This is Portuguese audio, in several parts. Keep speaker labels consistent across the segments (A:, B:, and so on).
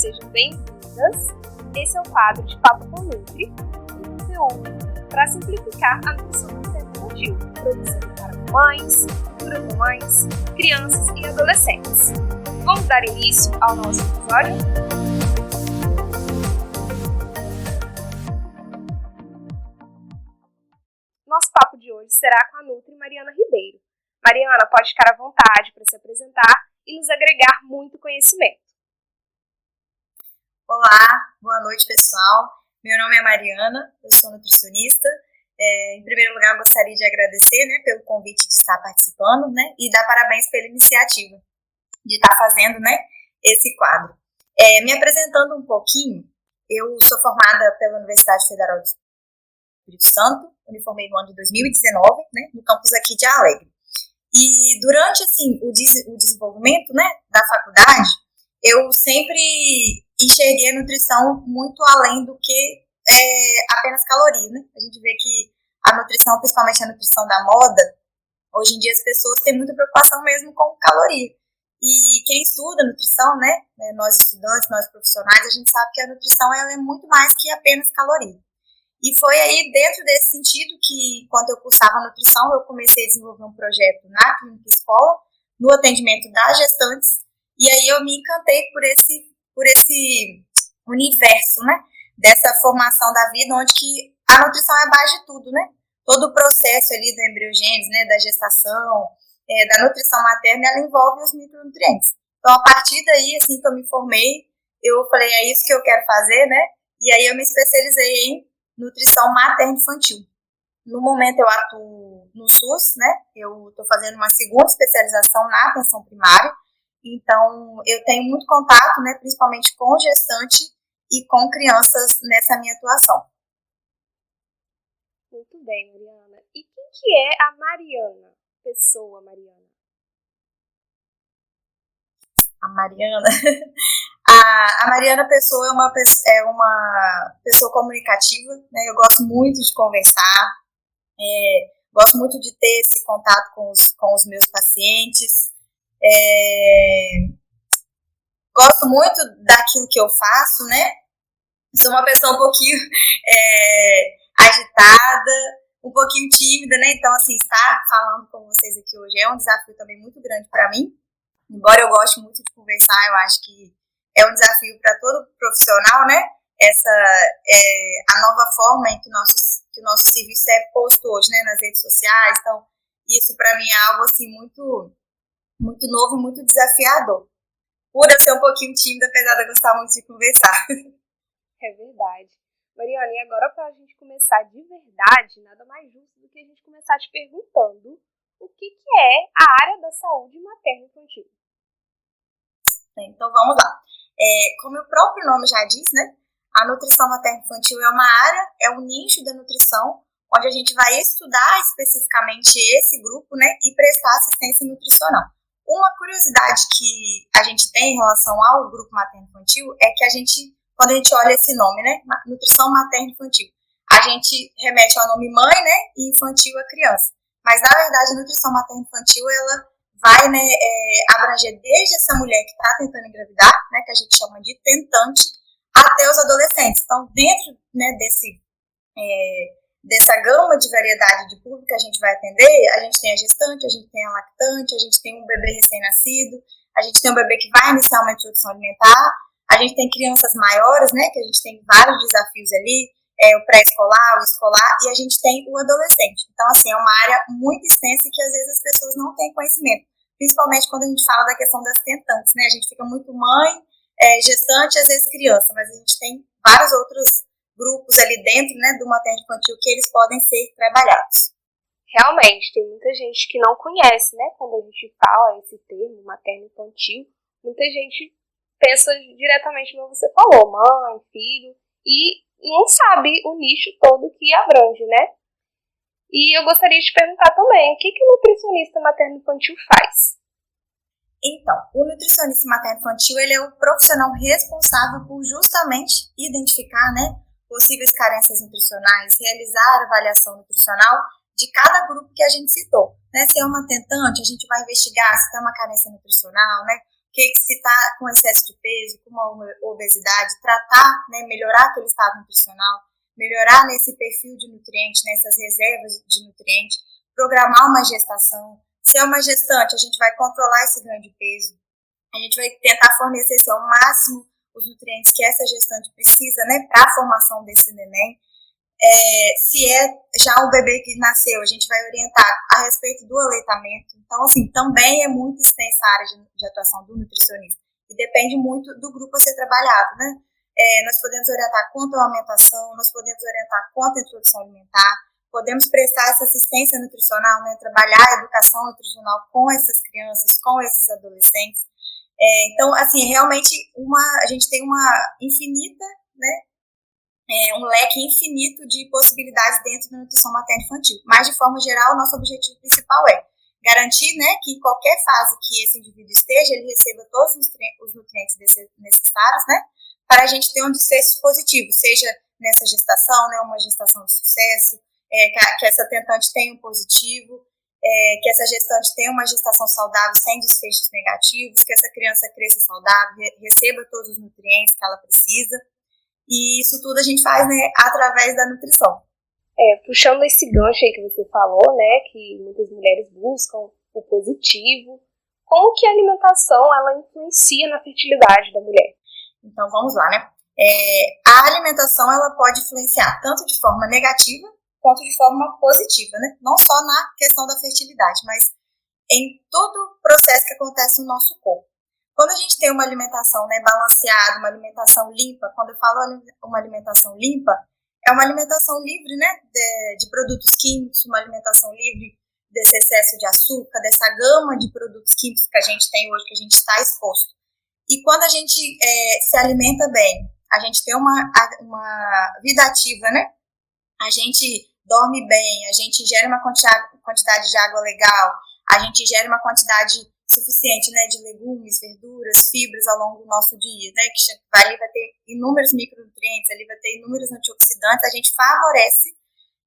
A: sejam bem-vindas. Esse é o quadro de Papo com Nutri, um conteúdo para simplificar a nutrição materno-infantil, produzido para mães, futuras mamães, crianças e adolescentes. Vamos dar início ao nosso episódio? Nosso papo de hoje será com a Nutri Mariana Ribeiro. Mariana pode ficar à vontade para se apresentar e nos agregar muito conhecimento.
B: Olá, boa noite pessoal. Meu nome é Mariana, eu sou nutricionista. Em primeiro lugar, eu gostaria de agradecer pelo convite de estar participando e dar parabéns pela iniciativa de estar fazendo esse quadro. Me apresentando um pouquinho, eu sou formada pela Universidade Federal do Espírito Santo, eu me formei no ano de 2019, no campus aqui de Alegre. E durante o desenvolvimento da faculdade, eu sempre enxerguei a nutrição muito além do que apenas calorias. A gente vê que a nutrição, principalmente a nutrição da moda, hoje em dia as pessoas têm muita preocupação mesmo com caloria. E quem estuda nutrição, nós estudantes, nós profissionais, a gente sabe que a nutrição ela é muito mais que apenas caloria. E foi aí dentro desse sentido que, quando eu cursava nutrição, eu comecei a desenvolver um projeto na clínica escola, no atendimento das gestantes, e aí eu me encantei por esse universo, dessa formação da vida, onde que a nutrição é a base de tudo, Todo o processo ali da embriogênese, da gestação, da nutrição materna, ela envolve os micronutrientes. Então, a partir daí, assim que eu me formei, eu falei, é isso que eu quero fazer, E aí eu me especializei em nutrição materno-infantil. No momento eu atuo no SUS, Eu estou fazendo uma segunda especialização na atenção primária. Então, eu tenho muito contato, principalmente com gestante e com crianças nessa minha atuação.
A: Muito bem, Mariana. E quem que é a Mariana? Pessoa Mariana.
B: A Mariana... A Mariana Pessoa é uma pessoa comunicativa, Eu gosto muito de conversar, gosto muito de ter esse contato com os meus pacientes, gosto muito daquilo que eu faço, Sou uma pessoa um pouquinho agitada, um pouquinho tímida, Então, estar falando com vocês aqui hoje é um desafio também muito grande para mim. Embora eu goste muito de conversar, eu acho que é um desafio para todo profissional, Essa a nova forma em que o nosso serviço é posto hoje, nas redes sociais. Então, isso para mim é algo muito, muito novo e muito desafiador. Por eu ser um pouquinho tímida, apesar de eu gostar muito de conversar.
A: É verdade. Mariana, e agora para a gente começar de verdade, nada mais justo do que a gente começar te perguntando o que é a área da saúde materno-infantil.
B: Então, vamos lá. Como o próprio nome já diz, a nutrição materno-infantil é uma área, é um nicho da nutrição, onde a gente vai estudar especificamente esse grupo, e prestar assistência nutricional. Uma curiosidade que a gente tem em relação ao grupo materno-infantil é que quando a gente olha esse nome, nutrição materno-infantil, a gente remete ao nome mãe, e infantil a criança. Mas, na verdade, a nutrição materno-infantil, ela vai abranger desde essa mulher que está tentando engravidar, que a gente chama de tentante, até os adolescentes. Então, dentro dessa gama de variedade de público que a gente vai atender, a gente tem a gestante, a gente tem a lactante, a gente tem um bebê recém-nascido, a gente tem um bebê que vai iniciar uma introdução alimentar, a gente tem crianças maiores, que a gente tem vários desafios ali, o pré-escolar, o escolar, e a gente tem o adolescente. Então, é uma área muito extensa e que às vezes as pessoas não têm conhecimento, principalmente quando a gente fala da questão das tentantes, A gente fica muito mãe, gestante, às vezes criança, mas a gente tem vários outros grupos ali dentro, do materno-infantil que eles podem ser trabalhados.
A: Realmente, tem muita gente que não conhece, quando a gente fala esse termo materno-infantil, muita gente pensa diretamente no que você falou, mãe, filho, e não sabe o nicho todo que abrange, E eu gostaria de te perguntar também, o que o nutricionista materno-infantil faz?
B: Então, o nutricionista materno-infantil, ele é o profissional responsável por justamente identificar, possíveis carências nutricionais, realizar a avaliação nutricional de cada grupo que a gente citou. Se é uma tentante, a gente vai investigar se tem uma carência nutricional, que se está com excesso de peso, com uma obesidade, tratar, né, melhorar aquele estado nutricional, melhorar nesse perfil de nutrientes, nessas reservas de nutrientes, programar uma gestação. Se é uma gestante, a gente vai controlar esse ganho de peso, a gente vai tentar fornecer ao máximo os nutrientes que essa gestante precisa, né, para a formação desse neném. Se é já um bebê que nasceu, a gente vai orientar a respeito do aleitamento. Então, assim, também é muito extensa a área de atuação do nutricionista. E depende muito do grupo a ser trabalhado, né? Nós podemos orientar quanto à amamentação, nós podemos orientar quanto à introdução alimentar, podemos prestar essa assistência nutricional, né? Trabalhar a educação nutricional com essas crianças, com esses adolescentes. Então, assim, realmente a gente tem uma infinita, né? Um leque infinito de possibilidades dentro da nutrição materno-infantil. Mas, de forma geral, o nosso objetivo principal é garantir, né, que em qualquer fase que esse indivíduo esteja, ele receba todos os nutrientes necessários, né, para a gente ter um desfecho positivo, seja nessa gestação, né, uma gestação de sucesso, que essa tentante tenha um positivo, que essa gestante tenha uma gestação saudável sem desfechos negativos, que essa criança cresça saudável, receba todos os nutrientes que ela precisa. E isso tudo a gente faz, né, através da nutrição.
A: Puxando esse gancho aí que você falou, né, que muitas mulheres buscam o positivo, como que a alimentação, ela influencia na fertilidade da mulher?
B: Então, vamos lá, né? A alimentação, ela pode influenciar tanto de forma negativa, quanto de forma positiva, né? Não só na questão da fertilidade, mas em todo o processo que acontece no nosso corpo. Quando a gente tem uma alimentação, né, balanceada, uma alimentação limpa, quando eu falo uma alimentação limpa, é uma alimentação livre, né, de produtos químicos, uma alimentação livre desse excesso de açúcar, dessa gama de produtos químicos que a gente tem hoje, que a gente está exposto. E quando a gente se alimenta bem, a gente tem uma vida ativa, né? A gente dorme bem, a gente ingere uma quantidade de água legal, a gente ingere uma quantidade suficiente, né, de legumes, verduras, fibras ao longo do nosso dia, né, que ali vai ter inúmeros micronutrientes, ali vai ter inúmeros antioxidantes, a gente favorece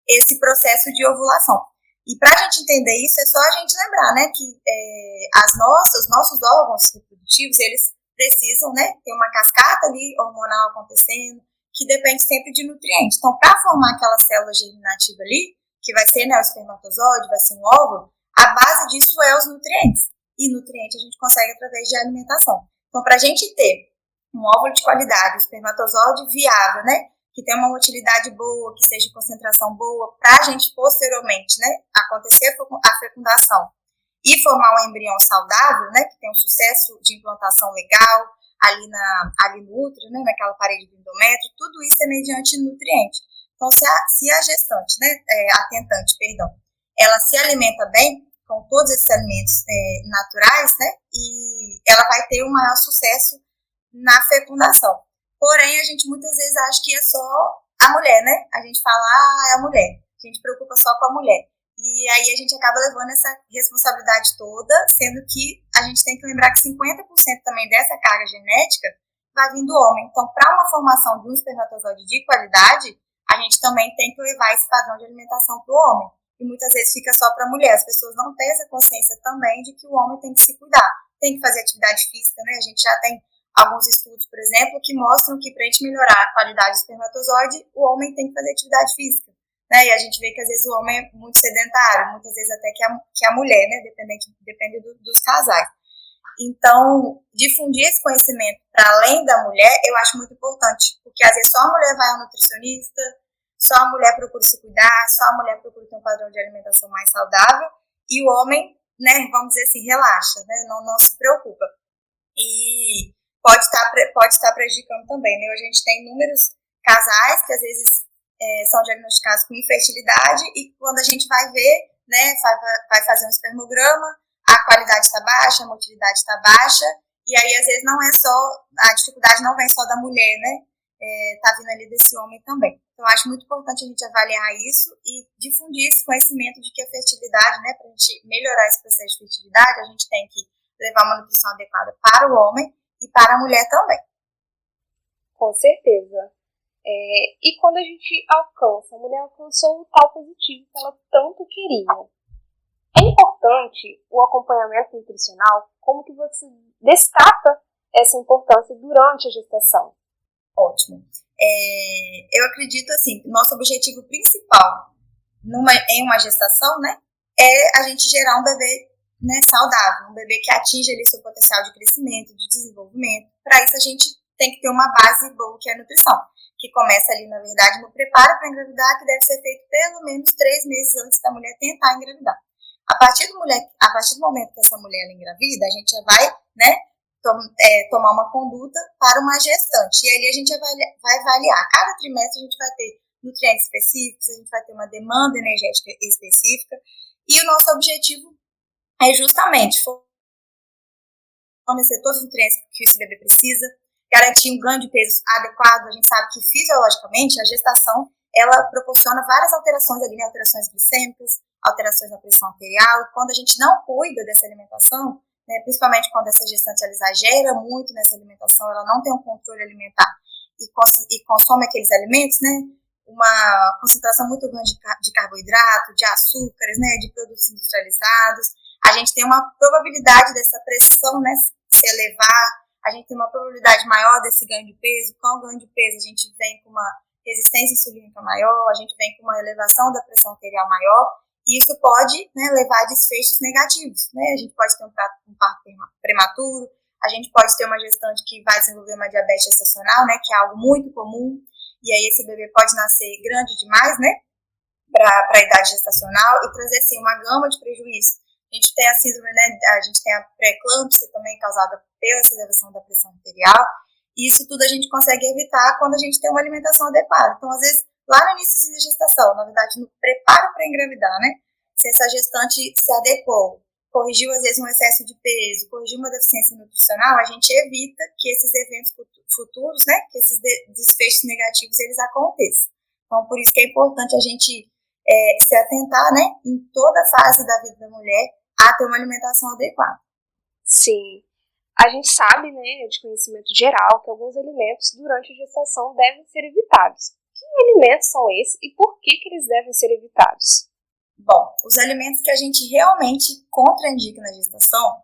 B: esse processo de ovulação. E para a gente entender isso, é só a gente lembrar, né, que os nossos órgãos reprodutivos, eles precisam, né, ter uma cascata ali hormonal acontecendo, que depende sempre de nutrientes. Então, para formar aquela célula germinativa ali, que vai ser, né, o espermatozoide, vai ser um óvulo, a base disso é os nutrientes. E nutriente a gente consegue através de alimentação. Então, para a gente ter um óvulo de qualidade, um espermatozoide viável, né, que tenha uma motilidade boa, que seja concentração boa, para a gente posteriormente, né, acontecer a fecundação e formar um embrião saudável, né, que tem um sucesso de implantação legal ali no útero, né, naquela parede do endométrio, tudo isso é mediante nutriente. Então, se a gestante, né, a tentante, perdão, ela se alimenta bem, com todos esses alimentos naturais, né, e ela vai ter um maior sucesso na fecundação. Porém, a gente muitas vezes acha que é só a mulher, né? A gente fala, é a mulher. A gente preocupa só com a mulher. E aí a gente acaba levando essa responsabilidade toda, sendo que a gente tem que lembrar que 50% também dessa carga genética vai vir do homem. Então, para uma formação de um espermatozoide de qualidade, a gente também tem que levar esse padrão de alimentação para o homem. E muitas vezes fica só para a mulher. As pessoas não têm essa consciência também de que o homem tem que se cuidar, tem que fazer atividade física, né? A gente já tem alguns estudos, por exemplo, que mostram que para a gente melhorar a qualidade do espermatozoide, o homem tem que fazer atividade física, né? E a gente vê que às vezes o homem é muito sedentário, muitas vezes até que a mulher, né? Depende dos casais. Então, difundir esse conhecimento para além da mulher, eu acho muito importante, porque às vezes só a mulher vai ao nutricionista, só a mulher procura se cuidar, só a mulher procura ter um padrão de alimentação mais saudável, e o homem, né, vamos dizer assim, relaxa, né, não se preocupa. E pode estar prejudicando também, né? Hoje a gente tem inúmeros casais que às vezes são diagnosticados com infertilidade e quando a gente vai ver, né, vai fazer um espermograma, a qualidade está baixa, a motilidade está baixa, e aí às vezes não é só, a dificuldade não vem só da mulher, né? Tá vindo ali desse homem também. Então, eu acho muito importante a gente avaliar isso e difundir esse conhecimento de que a fertilidade, né, para a gente melhorar esse processo de fertilidade, a gente tem que levar uma nutrição adequada para o homem e para a mulher também.
A: Com certeza. E quando a gente alcança, a mulher alcançou o tal positivo que ela tanto queria. É importante o acompanhamento nutricional? Como que você destaca essa importância durante a gestação?
B: Ótimo. Eu acredito assim, que nosso objetivo principal em uma gestação, né, é a gente gerar um bebê, né, saudável, um bebê que atinja ali seu potencial de crescimento, de desenvolvimento. Para isso a gente tem que ter uma base boa, que é a nutrição, que começa ali, na verdade, no preparo para engravidar, que deve ser feito pelo menos 3 meses antes da mulher tentar engravidar. A partir do momento que essa mulher engravida, a gente já vai, né, tomar uma conduta para uma gestante. E ali a gente vai avaliar. Cada trimestre a gente vai ter nutrientes específicos, a gente vai ter uma demanda energética específica. E o nosso objetivo é justamente fornecer todos os nutrientes que esse bebê precisa, garantir um ganho de peso adequado. A gente sabe que fisiologicamente a gestação ela proporciona várias alterações ali, né? Alterações glicêmicas, alterações na pressão arterial. Quando a gente não cuida dessa alimentação, né, principalmente quando essa gestante ela exagera muito nessa alimentação, ela não tem um controle alimentar e consome aqueles alimentos, né, uma concentração muito grande de carboidrato, de açúcares, né, de produtos industrializados, a gente tem uma probabilidade dessa pressão, né, se elevar, a gente tem uma probabilidade maior desse ganho de peso. Com o ganho de peso a gente vem com uma resistência insulínica maior, a gente vem com uma elevação da pressão arterial maior, e isso pode, né, levar a desfechos negativos, né? A gente pode ter um parto prematuro, a gente pode ter uma gestante que vai desenvolver uma diabetes gestacional, né, que é algo muito comum, e aí esse bebê pode nascer grande demais, né, para a idade gestacional e trazer, assim, uma gama de prejuízos. A gente tem a síndrome, né, a gente tem a pré-eclâmpsia também causada pela elevação da pressão arterial, e isso tudo a gente consegue evitar quando a gente tem uma alimentação adequada. Então, às vezes, lá no início da gestação, na verdade, no preparo para engravidar, né? Se essa gestante se adequou, corrigiu, às vezes, um excesso de peso, corrigiu uma deficiência nutricional, a gente evita que esses eventos futuros, né? Que esses desfechos negativos, eles aconteçam. Então, por isso que é importante a gente se atentar, né? Em toda a fase da vida da mulher, a ter uma alimentação adequada.
A: Sim. A gente sabe, né, de conhecimento geral, que alguns alimentos durante a gestação devem ser evitados. Que alimentos são esses e por que eles devem ser evitados?
B: Bom, os alimentos que a gente realmente contraindica na gestação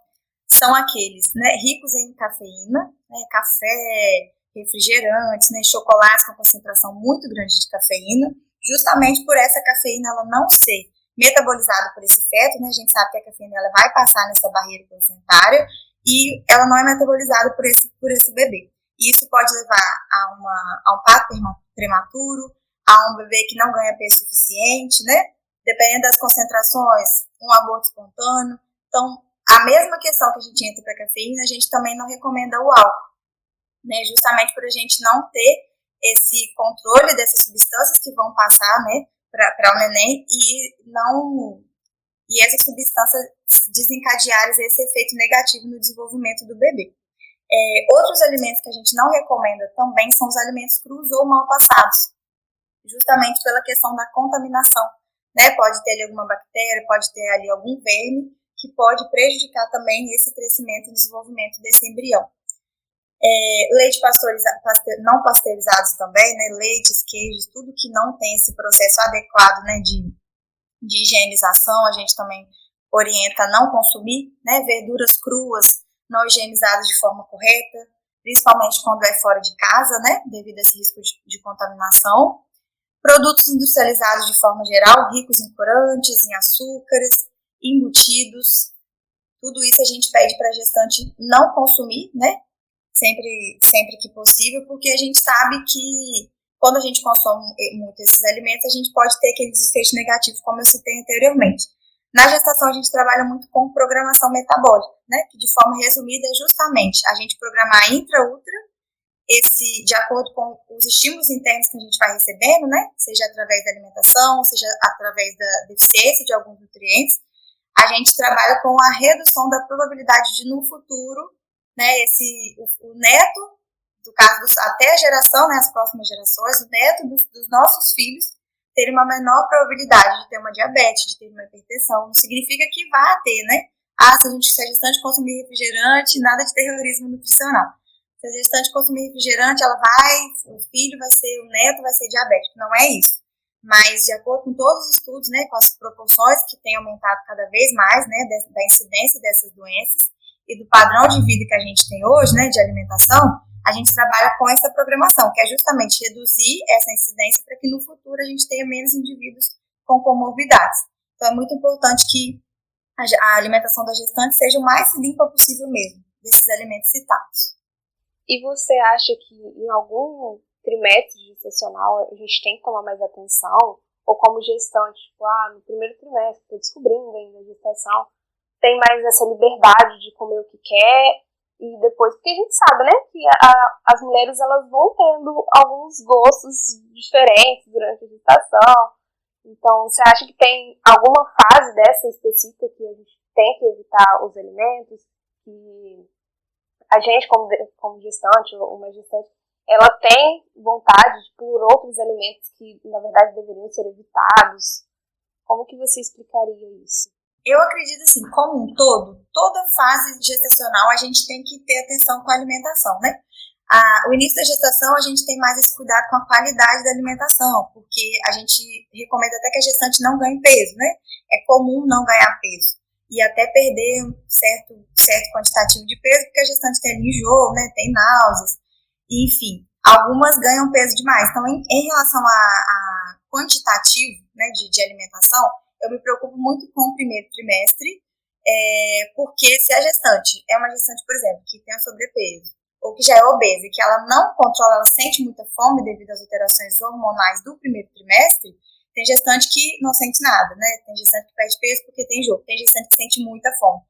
B: são aqueles, né, ricos em cafeína, né, café, refrigerantes, né, chocolates com concentração muito grande de cafeína, justamente por essa cafeína ela não ser metabolizada por esse feto, né, a gente sabe que a cafeína ela vai passar nessa barreira placentária e ela não é metabolizada por esse bebê. E isso pode levar a um parto prematuro, a um bebê que não ganha peso suficiente, né? Dependendo das concentrações, um aborto espontâneo. Então, a mesma questão que a gente entra para a cafeína, a gente também não recomenda o álcool, né? Justamente por a gente não ter esse controle dessas substâncias que vão passar, né, para o neném e essas substâncias desencadearem esse efeito negativo no desenvolvimento do bebê. Outros alimentos que a gente não recomenda também são os alimentos crus ou mal passados, justamente pela questão da contaminação, né? Pode ter ali alguma bactéria, pode ter ali algum verme que pode prejudicar também esse crescimento e desenvolvimento desse embrião. Leite não pasteurizados também, né? Leites, queijos, tudo que não tem esse processo adequado, né, de higienização, a gente também orienta a não consumir, né, verduras cruas, não higienizadas de forma correta, principalmente quando é fora de casa, né, devido a esse risco de contaminação. Produtos industrializados de forma geral, ricos em corantes, em açúcares, embutidos, tudo isso a gente pede para a gestante não consumir, né, sempre que possível, porque a gente sabe que quando a gente consome muito esses alimentos, a gente pode ter aquele desfecho negativo, como eu citei anteriormente. Na gestação, a gente trabalha muito com programação metabólica, né? Que de forma resumida é justamente a gente programar intra-útero, de acordo com os estímulos internos que a gente vai recebendo, né? Seja através da alimentação, seja através da deficiência de alguns nutrientes. A gente trabalha com a redução da probabilidade de, no futuro, né? O neto, do caso até a geração, né, as próximas gerações, o neto dos nossos filhos ter uma menor probabilidade de ter uma diabetes, de ter uma hipertensão. Não significa que vá ter, né? Se a gestante consumir refrigerante, nada de terrorismo nutricional. Se a gestante consumir refrigerante, o neto vai ser diabético. Não é isso. mas de acordo com todos os estudos, né, com as proporções que têm aumentado cada vez mais, né, da incidência dessas doenças e do padrão de vida que a gente tem hoje, né, de alimentação, a gente trabalha com essa programação, que é justamente reduzir essa incidência para que no futuro a gente tenha menos indivíduos com comorbidades. Então é muito importante que a alimentação da gestante seja o mais limpa possível mesmo, desses alimentos citados.
A: E você acha que em algum trimestre gestacional a gente tem que tomar mais atenção? Ou como gestante, tipo, no primeiro trimestre, estou descobrindo ainda a gestação, tem mais essa liberdade de comer o que quer, e depois, porque a gente sabe, né, que as mulheres elas vão tendo alguns gostos diferentes durante a gestação. Então, você acha que tem alguma fase dessa específica que a gente tem que evitar os alimentos, que a gente, como gestante, ou uma gestante, ela tem vontade por outros alimentos que, na verdade, deveriam ser evitados? Como que você explicaria isso?
B: Eu acredito assim, como um todo, toda fase gestacional a gente tem que ter atenção com a alimentação, né? O início da gestação a gente tem mais esse cuidado com a qualidade da alimentação, porque a gente recomenda até que a gestante não ganhe peso, né? É comum não ganhar peso e até perder um certo quantitativo de peso, porque a gestante tem enjoo, né? Tem náuseas, enfim, algumas ganham peso demais. Então, em relação a quantitativo, né, de alimentação, eu me preocupo muito com o primeiro trimestre, porque se a gestante é uma gestante, por exemplo, que tem um sobrepeso, ou que já é obesa, e que ela não controla, ela sente muita fome devido às alterações hormonais do primeiro trimestre, tem gestante que não sente nada, né? Tem gestante que perde peso porque tem enjoo, tem gestante que sente muita fome.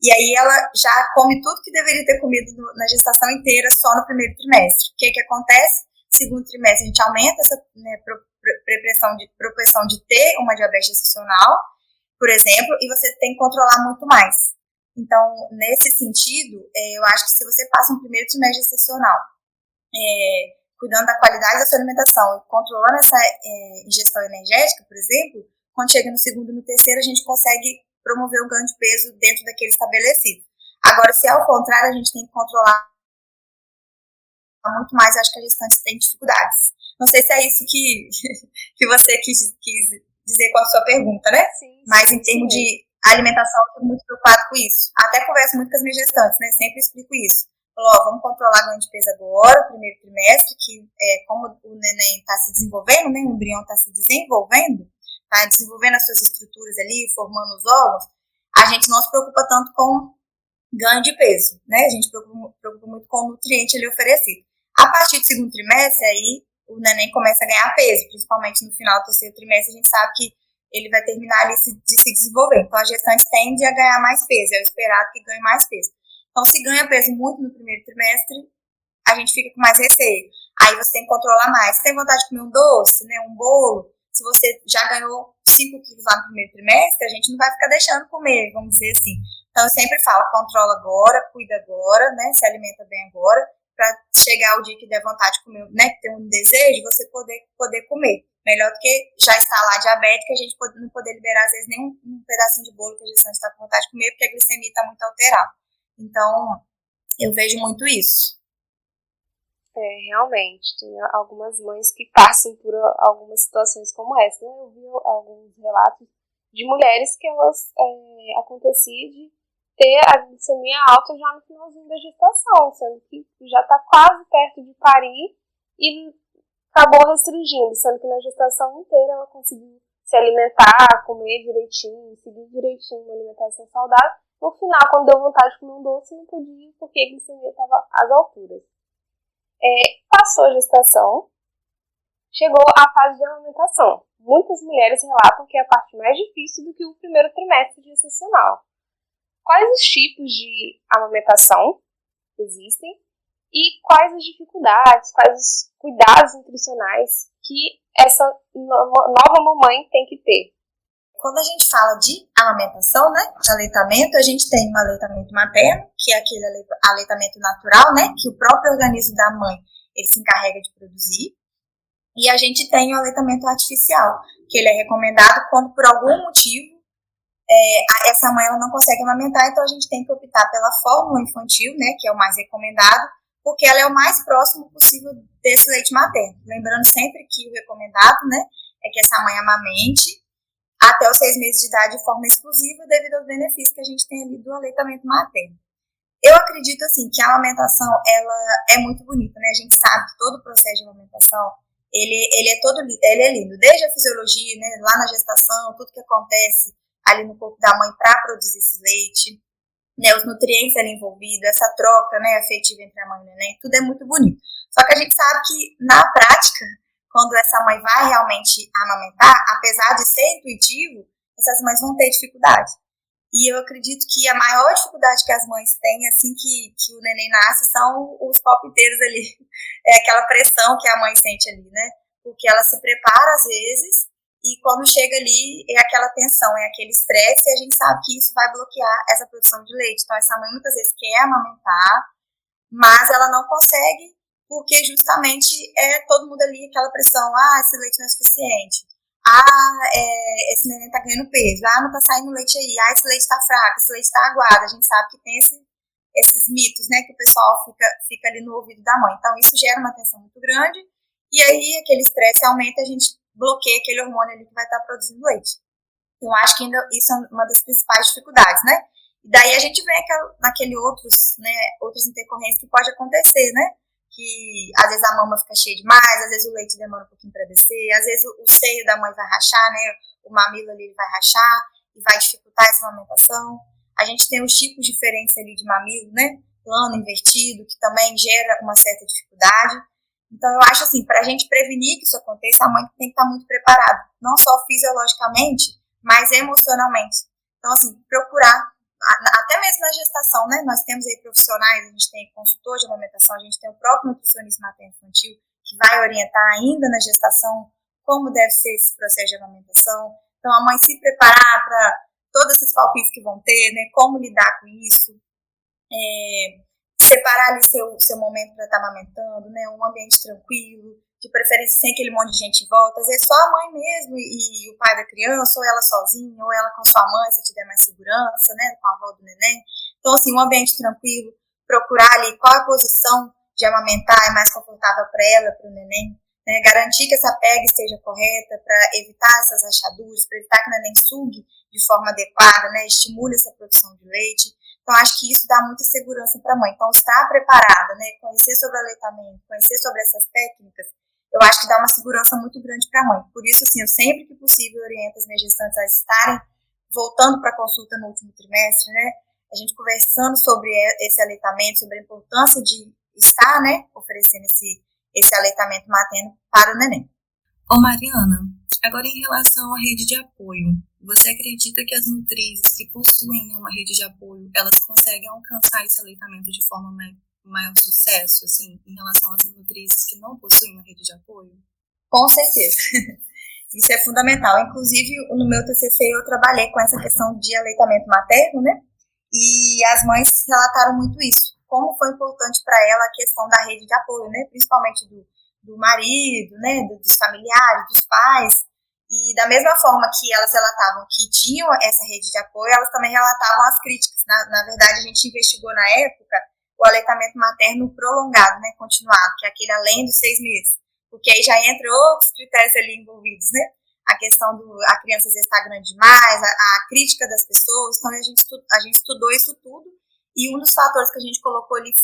B: E aí ela já come tudo que deveria ter comido na gestação inteira só no primeiro trimestre. O que acontece? Segundo trimestre a gente aumenta essa, né, propensão de ter uma diabetes gestacional, por exemplo, e você tem que controlar muito mais. Então, nesse sentido, eu acho que se você passa um primeiro trimestre gestacional cuidando da qualidade da sua alimentação e controlando essa ingestão energética, por exemplo, quando chega no segundo e no terceiro, a gente consegue promover um ganho de peso dentro daquele estabelecido. Agora, se ao contrário, a gente tem que controlar muito mais, eu acho que a gestante tem dificuldades. Não sei se é isso que você quis dizer com a sua pergunta, né?
A: Sim,
B: mas em termos de alimentação, eu fico muito preocupado com isso. Até converso muito com as minhas gestantes, né? Sempre explico isso. Vamos controlar o ganho de peso agora, o primeiro trimestre, que como o neném está se desenvolvendo, né? O embrião está se desenvolvendo, tá desenvolvendo as suas estruturas ali, formando os óvulos, a gente não se preocupa tanto com ganho de peso, né? A gente preocupa muito com o nutriente ali oferecido. A partir do segundo trimestre, aí o neném começa a ganhar peso, principalmente no final do terceiro trimestre, a gente sabe que ele vai terminar ali de se desenvolver. Então, a gestante tende a ganhar mais peso, é o esperado que ganhe mais peso. Então, se ganha peso muito no primeiro trimestre, a gente fica com mais receio. Aí você tem que controlar mais. Se tem vontade de comer um doce, né, um bolo, se você já ganhou 5 quilos lá no primeiro trimestre, a gente não vai ficar deixando comer, vamos dizer assim. Então, eu sempre falo, controla agora, cuida agora, né, se alimenta bem agora, para chegar o dia que der vontade de comer, né, ter um desejo, você poder comer. Melhor do que já estar lá diabética, a gente não poder liberar, às vezes, nem um pedacinho de bolo que a gestante está com vontade de comer, porque a glicemia está muito alterada. Então, eu vejo muito isso.
A: Realmente, tem algumas mães que passam por algumas situações como essa, né? Eu vi alguns relatos de mulheres que elas acontecia de ter a glicemia alta já no finalzinho da gestação, sendo que já está quase perto de parir e acabou restringindo, sendo que na gestação inteira ela conseguiu se alimentar, comer direitinho, seguir direitinho uma alimentação saudável. No final, quando deu vontade de comer um doce, não podia porque a glicemia estava às alturas. Passou a gestação, chegou a fase de amamentação. Muitas mulheres relatam que é a parte mais difícil do que o primeiro trimestre gestacional. Quais os tipos de amamentação existem e quais as dificuldades, quais os cuidados nutricionais que essa nova mamãe tem que ter?
B: Quando a gente fala de amamentação, né, de aleitamento, a gente tem um aleitamento materno, que é aquele aleitamento natural, né, que o próprio organismo da mãe ele se encarrega de produzir. E a gente tem o aleitamento artificial, que ele é recomendado quando por algum motivo essa mãe ela não consegue amamentar, então a gente tem que optar pela fórmula infantil, né, que é o mais recomendado, porque ela é o mais próximo possível desse leite materno. Lembrando sempre que o recomendado, né, é que essa mãe amamente até os 6 meses de idade de forma exclusiva devido aos benefícios que a gente tem ali do aleitamento materno. Eu acredito, assim, que a amamentação, ela é muito bonita, né? A gente sabe que todo o processo de amamentação, ele é lindo. Desde a fisiologia, né? Lá na gestação, tudo que acontece ali no corpo da mãe para produzir esse leite, né? Os nutrientes ali envolvidos, essa troca, né? Afetiva entre a mãe e o neném, tudo é muito bonito. Só que a gente sabe que, na prática, quando essa mãe vai realmente amamentar, apesar de ser intuitivo, essas mães vão ter dificuldade. E eu acredito que a maior dificuldade que as mães têm, assim que o neném nasce, são os palpiteiros ali. É aquela pressão que a mãe sente ali, né? Porque ela se prepara às vezes, e quando chega ali é aquela tensão, é aquele estresse, e a gente sabe que isso vai bloquear essa produção de leite. Então essa mãe muitas vezes quer amamentar, mas ela não consegue, porque justamente é todo mundo ali, aquela pressão, esse leite não é suficiente. Esse neném tá ganhando peso, não tá saindo leite aí, esse leite tá fraco, esse leite tá aguado. A gente sabe que tem esses mitos, né, que o pessoal fica ali no ouvido da mãe. Então isso gera uma tensão muito grande, e aí aquele estresse aumenta, a gente bloqueia aquele hormônio ali que vai estar produzindo leite. Então acho que ainda isso é uma das principais dificuldades, né? E daí a gente vê naquele outros intercorrências que pode acontecer, né? Que às vezes a mama fica cheia demais, às vezes o leite demora um pouquinho para descer, às vezes o seio da mãe vai rachar, né? O mamilo ali vai rachar e vai dificultar essa amamentação. A gente tem os tipos diferentes ali de mamilo, né? Plano, invertido, que também gera uma certa dificuldade. Então eu acho assim, para a gente prevenir que isso aconteça, a mãe tem que estar muito preparada, não só fisiologicamente, mas emocionalmente. Então assim, procurar até mesmo na gestação, né? Nós temos aí profissionais, a gente tem consultor de amamentação, a gente tem o próprio nutricionista materno-infantil que vai orientar ainda na gestação como deve ser esse processo de amamentação. Então, a mãe se preparar para todos esses palpites que vão ter, né? Como lidar com isso, separar ali seu momento para estar amamentando, né? Um ambiente tranquilo, de preferência sem aquele monte de gente em volta, às vezes só a mãe mesmo e o pai da criança, ou ela sozinha, ou ela com sua mãe, se tiver mais segurança, né, com a avó do neném. Então, assim, um ambiente tranquilo, procurar ali qual a posição de amamentar é mais confortável para ela, para o neném, né, garantir que essa pega esteja correta para evitar essas rachaduras, para evitar que o neném sugue de forma adequada, né, estimule essa produção de leite. Então, acho que isso dá muita segurança para a mãe. Então, estar preparada, né, conhecer sobre o aleitamento, conhecer sobre essas técnicas, eu acho que dá uma segurança muito grande para a mãe. Por isso, assim, eu sempre que possível oriento as minhas gestantes a estarem voltando para a consulta no último trimestre, né? A gente conversando sobre esse aleitamento, sobre a importância de estar, né, oferecendo esse aleitamento materno para o neném.
C: Ô Mariana, agora em relação à rede de apoio, você acredita que as nutrizes que possuem uma rede de apoio, elas conseguem alcançar esse aleitamento de forma maior sucesso, assim, em relação às nutrizes que não possuem uma rede de apoio?
B: Com certeza. Isso é fundamental. Inclusive, no meu TCC eu trabalhei com essa questão de aleitamento materno, né? E as mães relataram muito isso. Como foi importante para ela a questão da rede de apoio, né? Principalmente do marido, né? Dos familiares, dos pais. E da mesma forma que elas relatavam que tinham essa rede de apoio, elas também relatavam as críticas. Na verdade, a gente investigou na época o aleitamento materno prolongado, né, continuado, que é aquele além dos 6 meses, porque aí já entra outros critérios ali envolvidos, né, a questão a criança às vezes está grande demais, a crítica das pessoas. Então a gente estudou isso tudo, e um dos fatores que a gente colocou ali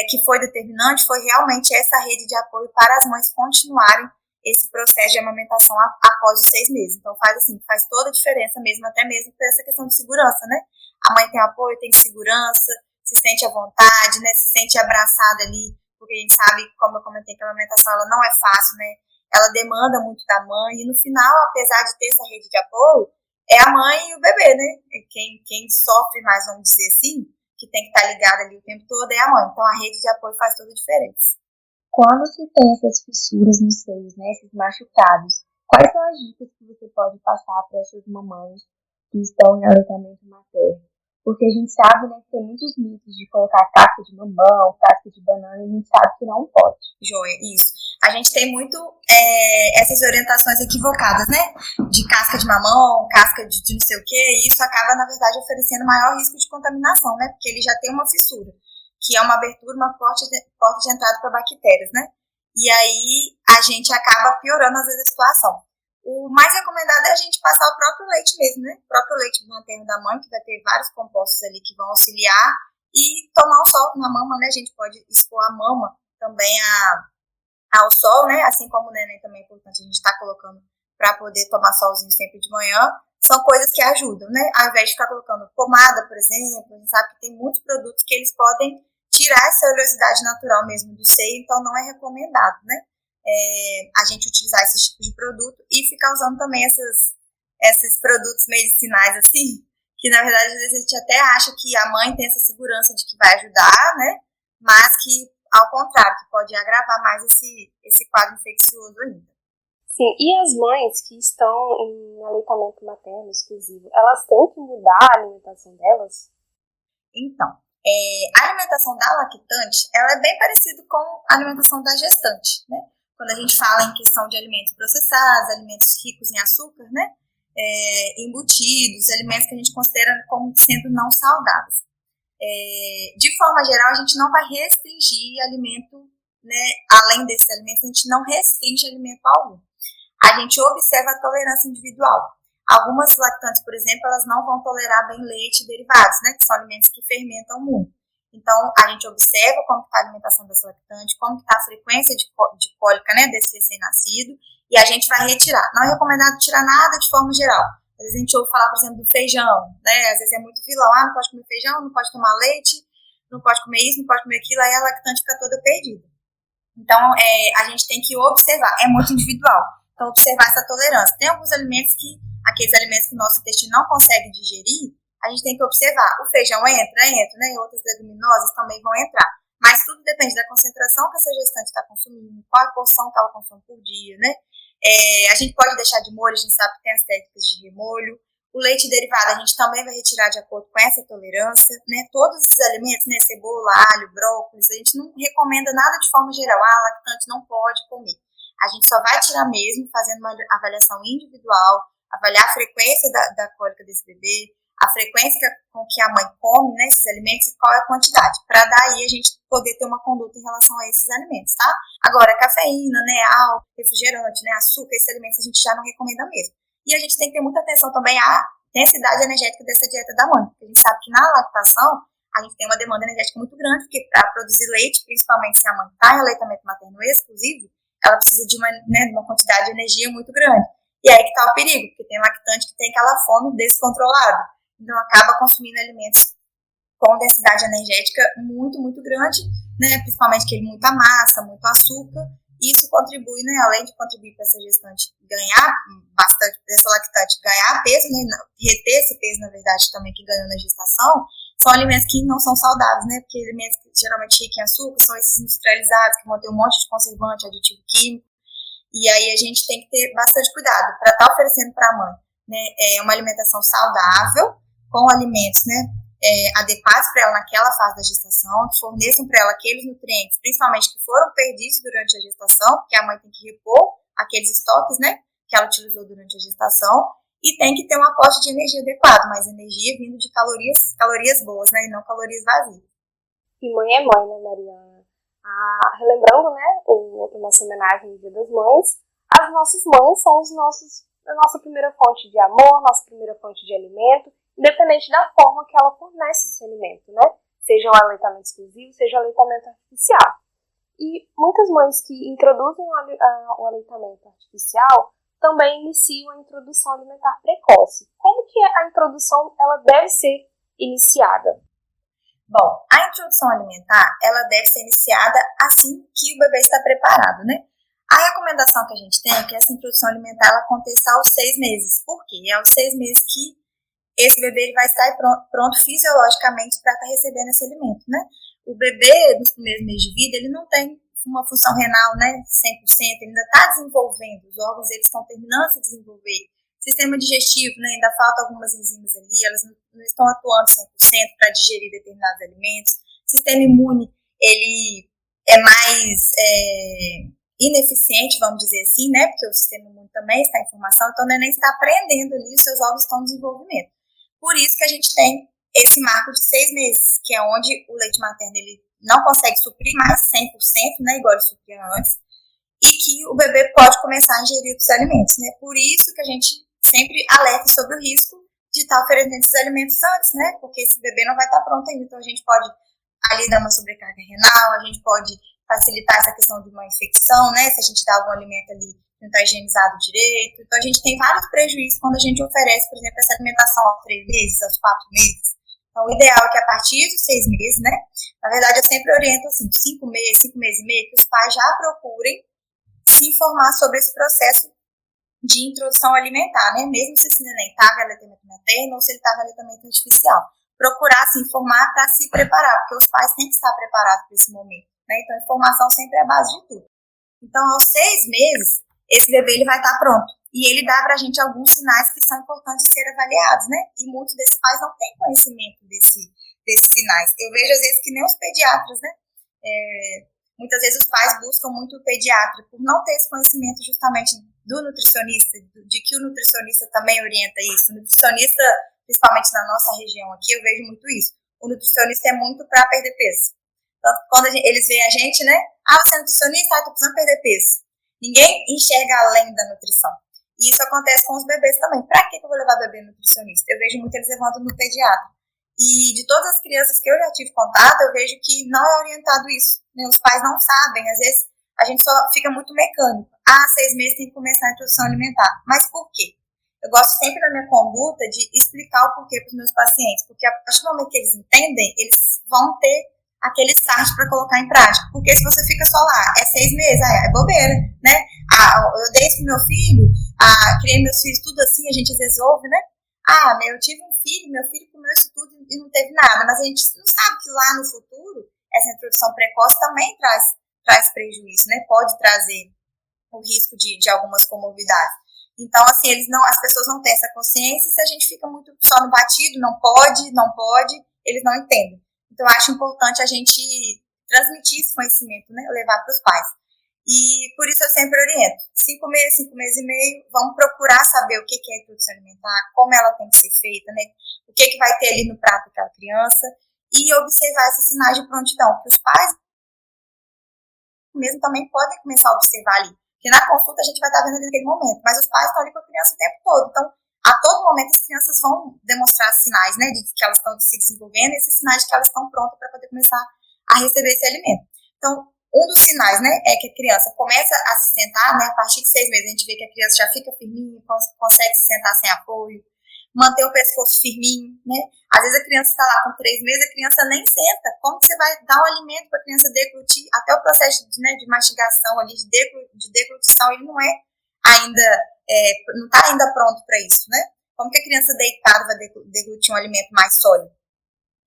B: que foi determinante, foi realmente essa rede de apoio para as mães continuarem esse processo de amamentação após os 6 meses. Então faz toda a diferença mesmo, até mesmo por essa questão de segurança, né, a mãe tem apoio, tem segurança, se sente à vontade, né, se sente abraçada ali, porque a gente sabe, como eu comentei, que a amamentação ela não é fácil, né, ela demanda muito da mãe, e no final, apesar de ter essa rede de apoio, é a mãe e o bebê, né, quem sofre mais, vamos dizer assim, que tem que estar ligada ali o tempo todo é a mãe. Então a rede de apoio faz toda a diferença.
A: Quando se tem essas fissuras nos seios, né, esses machucados, quais são as dicas que você pode passar para essas mamães que estão em aleitamento materno? Porque a gente sabe, né, que tem muitos mitos de colocar casca de mamão, casca de banana, e a gente sabe que não pode.
B: Joia, isso. A gente tem muito essas orientações equivocadas, né? De casca de mamão, casca de não sei o quê, e isso acaba, na verdade, oferecendo maior risco de contaminação, né? Porque ele já tem uma fissura, que é uma abertura, uma porta de entrada para bactérias, né? E aí a gente acaba piorando, às vezes, a situação. O mais recomendado é a gente passar o próprio leite mesmo, né? O próprio leite materno da mãe, que vai ter vários compostos ali que vão auxiliar, e tomar o sol na mama, né? A gente pode expor a mama também ao sol, né? Assim como o neném também é importante a gente estar colocando para poder tomar solzinho sempre de manhã. São coisas que ajudam, né? Ao invés de ficar colocando pomada, por exemplo, a gente sabe que tem muitos produtos que eles podem tirar essa oleosidade natural mesmo do seio, então não é recomendado, né? A gente utilizar esses tipos de produto e ficar usando também esses produtos medicinais assim, que na verdade às vezes a gente até acha que a mãe tem essa segurança de que vai ajudar, né? Mas que, ao contrário, que pode agravar mais esse quadro infeccioso ainda.
A: Sim, e as mães que estão em aleitamento materno exclusivo, elas têm que mudar a alimentação delas?
B: Então, a alimentação da lactante, ela é bem parecida com a alimentação da gestante, né? Quando a gente fala em questão de alimentos processados, alimentos ricos em açúcar, né? Embutidos, alimentos que a gente considera como sendo não saudáveis. De forma geral, a gente não vai restringir alimento, né? Além desses alimentos, a gente não restringe alimento algum. A gente observa a tolerância individual. Algumas lactantes, por exemplo, elas não vão tolerar bem leite e derivados, né? Que são alimentos que fermentam muito. Então, a gente observa como está a alimentação dessa lactante, como está a frequência de cólica, né, desse recém-nascido, e a gente vai retirar. Não é recomendado tirar nada de forma geral. Às vezes a gente ouve falar, por exemplo, do feijão, né? Às vezes é muito vilão, não pode comer feijão, não pode tomar leite, não pode comer isso, não pode comer aquilo, aí a lactante fica toda perdida. Então, a gente tem que observar, é muito individual. Então, observar essa tolerância. Tem alguns alimentos aqueles alimentos que o nosso intestino não consegue digerir, a gente tem que observar. O feijão entra, né? E outras leguminosas também vão entrar. Mas tudo depende da concentração que essa gestante está consumindo, qual a porção que ela consome por dia, né? A gente pode deixar de molho, a gente sabe que tem as técnicas de remolho. O leite derivado a gente também vai retirar de acordo com essa tolerância, né? Todos esses alimentos, né? Cebola, alho, brócolis, a gente não recomenda nada de forma geral. Lactante não pode comer. A gente só vai tirar mesmo fazendo uma avaliação individual, avaliar a frequência da cólica desse bebê, a frequência com que a mãe come, né, esses alimentos e qual é a quantidade, para daí a gente poder ter uma conduta em relação a esses alimentos, tá? Agora, cafeína, né, álcool, refrigerante, né, açúcar, esses alimentos a gente já não recomenda mesmo. E a gente tem que ter muita atenção também à densidade energética dessa dieta da mãe, porque a gente sabe que na lactação a gente tem uma demanda energética muito grande, porque para produzir leite, principalmente se a mãe está em aleitamento materno exclusivo, ela precisa de uma quantidade de energia muito grande. E aí que está o perigo, porque tem lactante que tem aquela fome descontrolada. Então, acaba consumindo alimentos com densidade energética muito, muito grande, né? Principalmente muita massa, muito açúcar. Isso contribui, né? Além de contribuir para essa gestante ganhar bastante, essa lactante ganhar peso, né? Reter esse peso, na verdade, também que ganhou na gestação, são alimentos que não são saudáveis, né? Porque alimentos que geralmente ricos em açúcar são esses industrializados, que vão ter um monte de conservante, aditivo químico. E aí a gente tem que ter bastante cuidado para estar oferecendo para a mãe, né? Uma alimentação saudável, com alimentos, né, adequados para ela naquela fase da gestação, que forneçam para ela aqueles nutrientes, principalmente que foram perdidos durante a gestação, porque a mãe tem que repor aqueles estoques, né, que ela utilizou durante a gestação, e tem que ter um aporte de energia adequado, mas energia vindo de calorias boas, né, e não calorias vazias.
A: E mãe é mãe, né, Mariana? Relembrando, né, a nossa homenagem no Dia das Mães, as nossas mães são a nossa primeira fonte de amor, nossa primeira fonte de alimento, independente da forma que ela fornece esse alimento, né? Seja um aleitamento exclusivo, seja um aleitamento artificial. E muitas mães que introduzem o aleitamento artificial também iniciam a introdução alimentar precoce. Como que a introdução ela deve ser iniciada?
B: Bom, a introdução alimentar ela deve ser iniciada assim que o bebê está preparado, né? A recomendação que a gente tem é que essa introdução alimentar ela aconteça aos 6 meses. Por quê? É aos 6 meses que esse bebê ele vai estar pronto fisiologicamente para estar recebendo esse alimento, né? O bebê, nos primeiros meses de vida, ele não tem uma função renal, né, 100%, ele ainda está desenvolvendo, os órgãos eles estão terminando de se desenvolver. Sistema digestivo, né, ainda falta algumas enzimas ali, elas não estão atuando 100% para digerir determinados alimentos. Sistema imune, ele é mais ineficiente, vamos dizer assim, né, porque o sistema imune também está em formação, então o neném está aprendendo ali, os seus órgãos estão em desenvolvimento. Por isso que a gente tem esse marco de 6 meses, que é onde o leite materno ele não consegue suprir mais 100%, né, igual ele supria antes. e que o bebê pode começar a ingerir outros alimentos, né? Por isso que a gente sempre alerta sobre o risco de estar oferecendo esses alimentos antes, né? Porque esse bebê não vai estar pronto ainda, então a gente pode ali dar uma sobrecarga renal, a gente pode facilitar essa questão de uma infecção, né? Se a gente dá algum alimento ali que não está higienizado direito. Então a gente tem vários prejuízos quando a gente oferece, por exemplo, essa alimentação aos 3 meses, aos 4 meses. Então o ideal é que a partir dos 6 meses, né? Na verdade eu sempre oriento assim, 5 meses e meio, que os pais já procurem se informar sobre esse processo de introdução alimentar, né? Mesmo se esse neném estava em aleitamento materno ou se ele estava em aleitamento artificial. Procurar se informar para se preparar, porque os pais têm que estar preparados para esse momento, né? Então, a informação sempre é a base de tudo. Então, aos 6 meses, esse bebê ele vai estar pronto. E ele dá para a gente alguns sinais que são importantes de ser avaliados, né? E muitos desses pais não têm conhecimento desses sinais. Eu vejo, às vezes, que nem os pediatras, né? Muitas vezes os pais buscam muito o pediatra por não ter esse conhecimento justamente do nutricionista, de que o nutricionista também orienta isso. O nutricionista, principalmente na nossa região aqui, eu vejo muito isso. O nutricionista é muito para perder peso. Então, quando eles veem a gente, né? Ah, você é nutricionista? Ah, estou precisando perder peso. Ninguém enxerga além da nutrição. E isso acontece com os bebês também. Para que eu vou levar bebê nutricionista? Eu vejo muito eles levando no pediatra. E de todas as crianças que eu já tive contato, eu vejo que não é orientado isso. Né? Os pais não sabem. Às vezes, a gente só fica muito mecânico. Ah, 6 meses tem que começar a introdução alimentar. Mas por quê? Eu gosto sempre na minha conduta de explicar o porquê para os meus pacientes. Porque a partir do momento que eles entendem, eles vão ter aquele start para colocar em prática. Porque se você fica só lá, é 6 meses, é bobeira, né? Eu dei isso pro meu filho, criei meus filhos tudo assim, a gente às vezes ouve, né? Eu tive um filho, meu filho comeu isso tudo e não teve nada. Mas a gente não sabe que lá no futuro, essa introdução precoce também traz prejuízo, né? Pode trazer o risco de algumas comorbidades. Então, assim, as pessoas não têm essa consciência, e se a gente fica muito só no batido, não pode, eles não entendem. Então, eu acho importante a gente transmitir esse conhecimento, né? Levar para os pais. E por isso eu sempre oriento. 5 meses e meio, vamos procurar saber o que é a introdução alimentar, como ela tem que ser feita, né? O que vai ter ali no prato daquela criança, e observar esses sinais de prontidão, que os pais mesmo também podem começar a observar ali. Porque na consulta a gente vai estar vendo ali naquele momento, mas os pais estão ali com a criança o tempo todo. Então, a todo momento as crianças vão demonstrar sinais, né, de que elas estão se desenvolvendo, e esses sinais de que elas estão prontas para poder começar a receber esse alimento. Então, um dos sinais, né, é que a criança começa a se sentar, né, a partir de 6 meses a gente vê que a criança já fica firminha, consegue se sentar sem apoio, manter o pescoço firminho, né? Às vezes a criança está lá com 3 meses, a criança nem senta. Como você vai dar um alimento para a criança deglutir? Até o processo de mastigação ali, de deglutição, ele não é ainda, não está ainda pronto para isso, né? Como que a criança deitada vai deglutir um alimento mais sólido?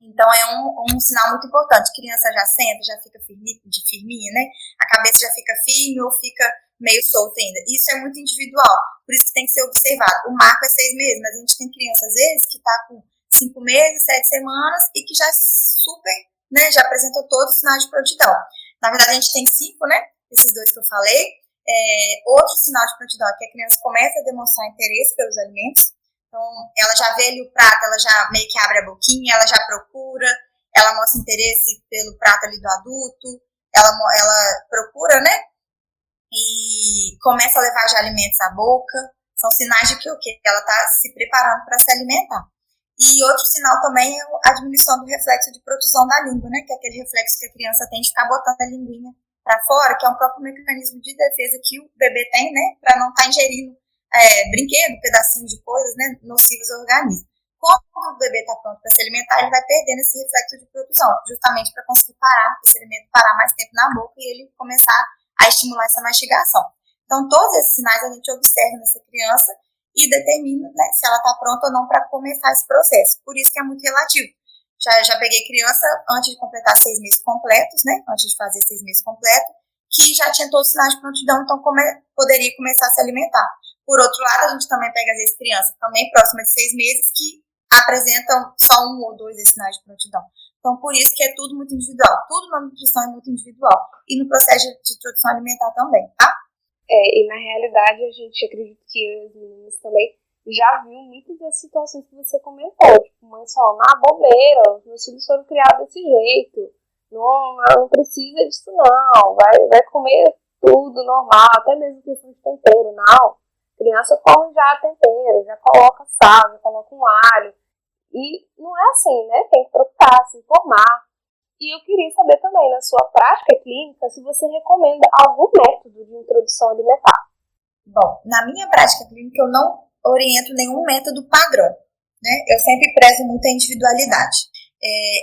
B: Então é um sinal muito importante. A criança já senta, já fica firminha, né? A cabeça já fica firme ou fica meio solta ainda. Isso é muito individual, por isso que tem que ser observado. O marco é 6 meses, mas a gente tem criança, às vezes, que está com 5 meses, 7 semanas e que já super, né, já apresentou todos os sinais de prontidão. Na verdade, a gente tem 5, né, esses 2 que eu falei. Outro sinal de prontidão é que a criança começa a demonstrar interesse pelos alimentos. Então, ela já vê ali o prato, ela já meio que abre a boquinha, ela já procura, ela mostra interesse pelo prato ali do adulto, ela procura, né, e começa a levar já alimentos à boca. São sinais de que o quê? Ela está se preparando para se alimentar. E outro sinal também é a diminuição do reflexo de protusão da língua, né, que é aquele reflexo que a criança tem de ficar botando a linguinha para fora, que é um próprio mecanismo de defesa que o bebê tem, né, para não estar ingerindo brinquedo, pedacinhos de coisas, né, nocivas ao organismo. Quando o bebê está pronto para se alimentar, ele vai perdendo esse reflexo de protusão, justamente para conseguir parar, esse alimento parar mais tempo na boca e ele começar a estimular essa mastigação. Então, todos esses sinais a gente observa nessa criança e determina, né, se ela está pronta ou não para começar esse processo. Por isso que é muito relativo. Já peguei criança antes de completar 6 meses completos, né, antes de fazer 6 meses completos, que já tinha todos os sinais de prontidão, então poderia começar a se alimentar. Por outro lado, a gente também pega, às vezes, crianças também próximas de 6 meses que apresentam só 1 ou 2 desses sinais de prontidão. Então, por isso que é tudo muito individual. Tudo na nutrição é muito individual. E no processo de introdução alimentar também, tá?
A: E na realidade, a gente acredita que as meninas também já viu muitas das situações que você comentou. Tipo, mãe falando, bobeira, os meus filhos foram criados desse jeito. Não precisa disso não, vai comer tudo normal, até mesmo questão de tempero, não. Criança come já tempero, já coloca sal, já coloca um alho. E não é assim, né? Tem que procurar, se informar. E eu queria saber também, na sua prática clínica, se você recomenda algum método de introdução alimentar.
B: Bom, na minha prática clínica eu não oriento nenhum método padrão, né? Eu sempre prezo muito a individualidade.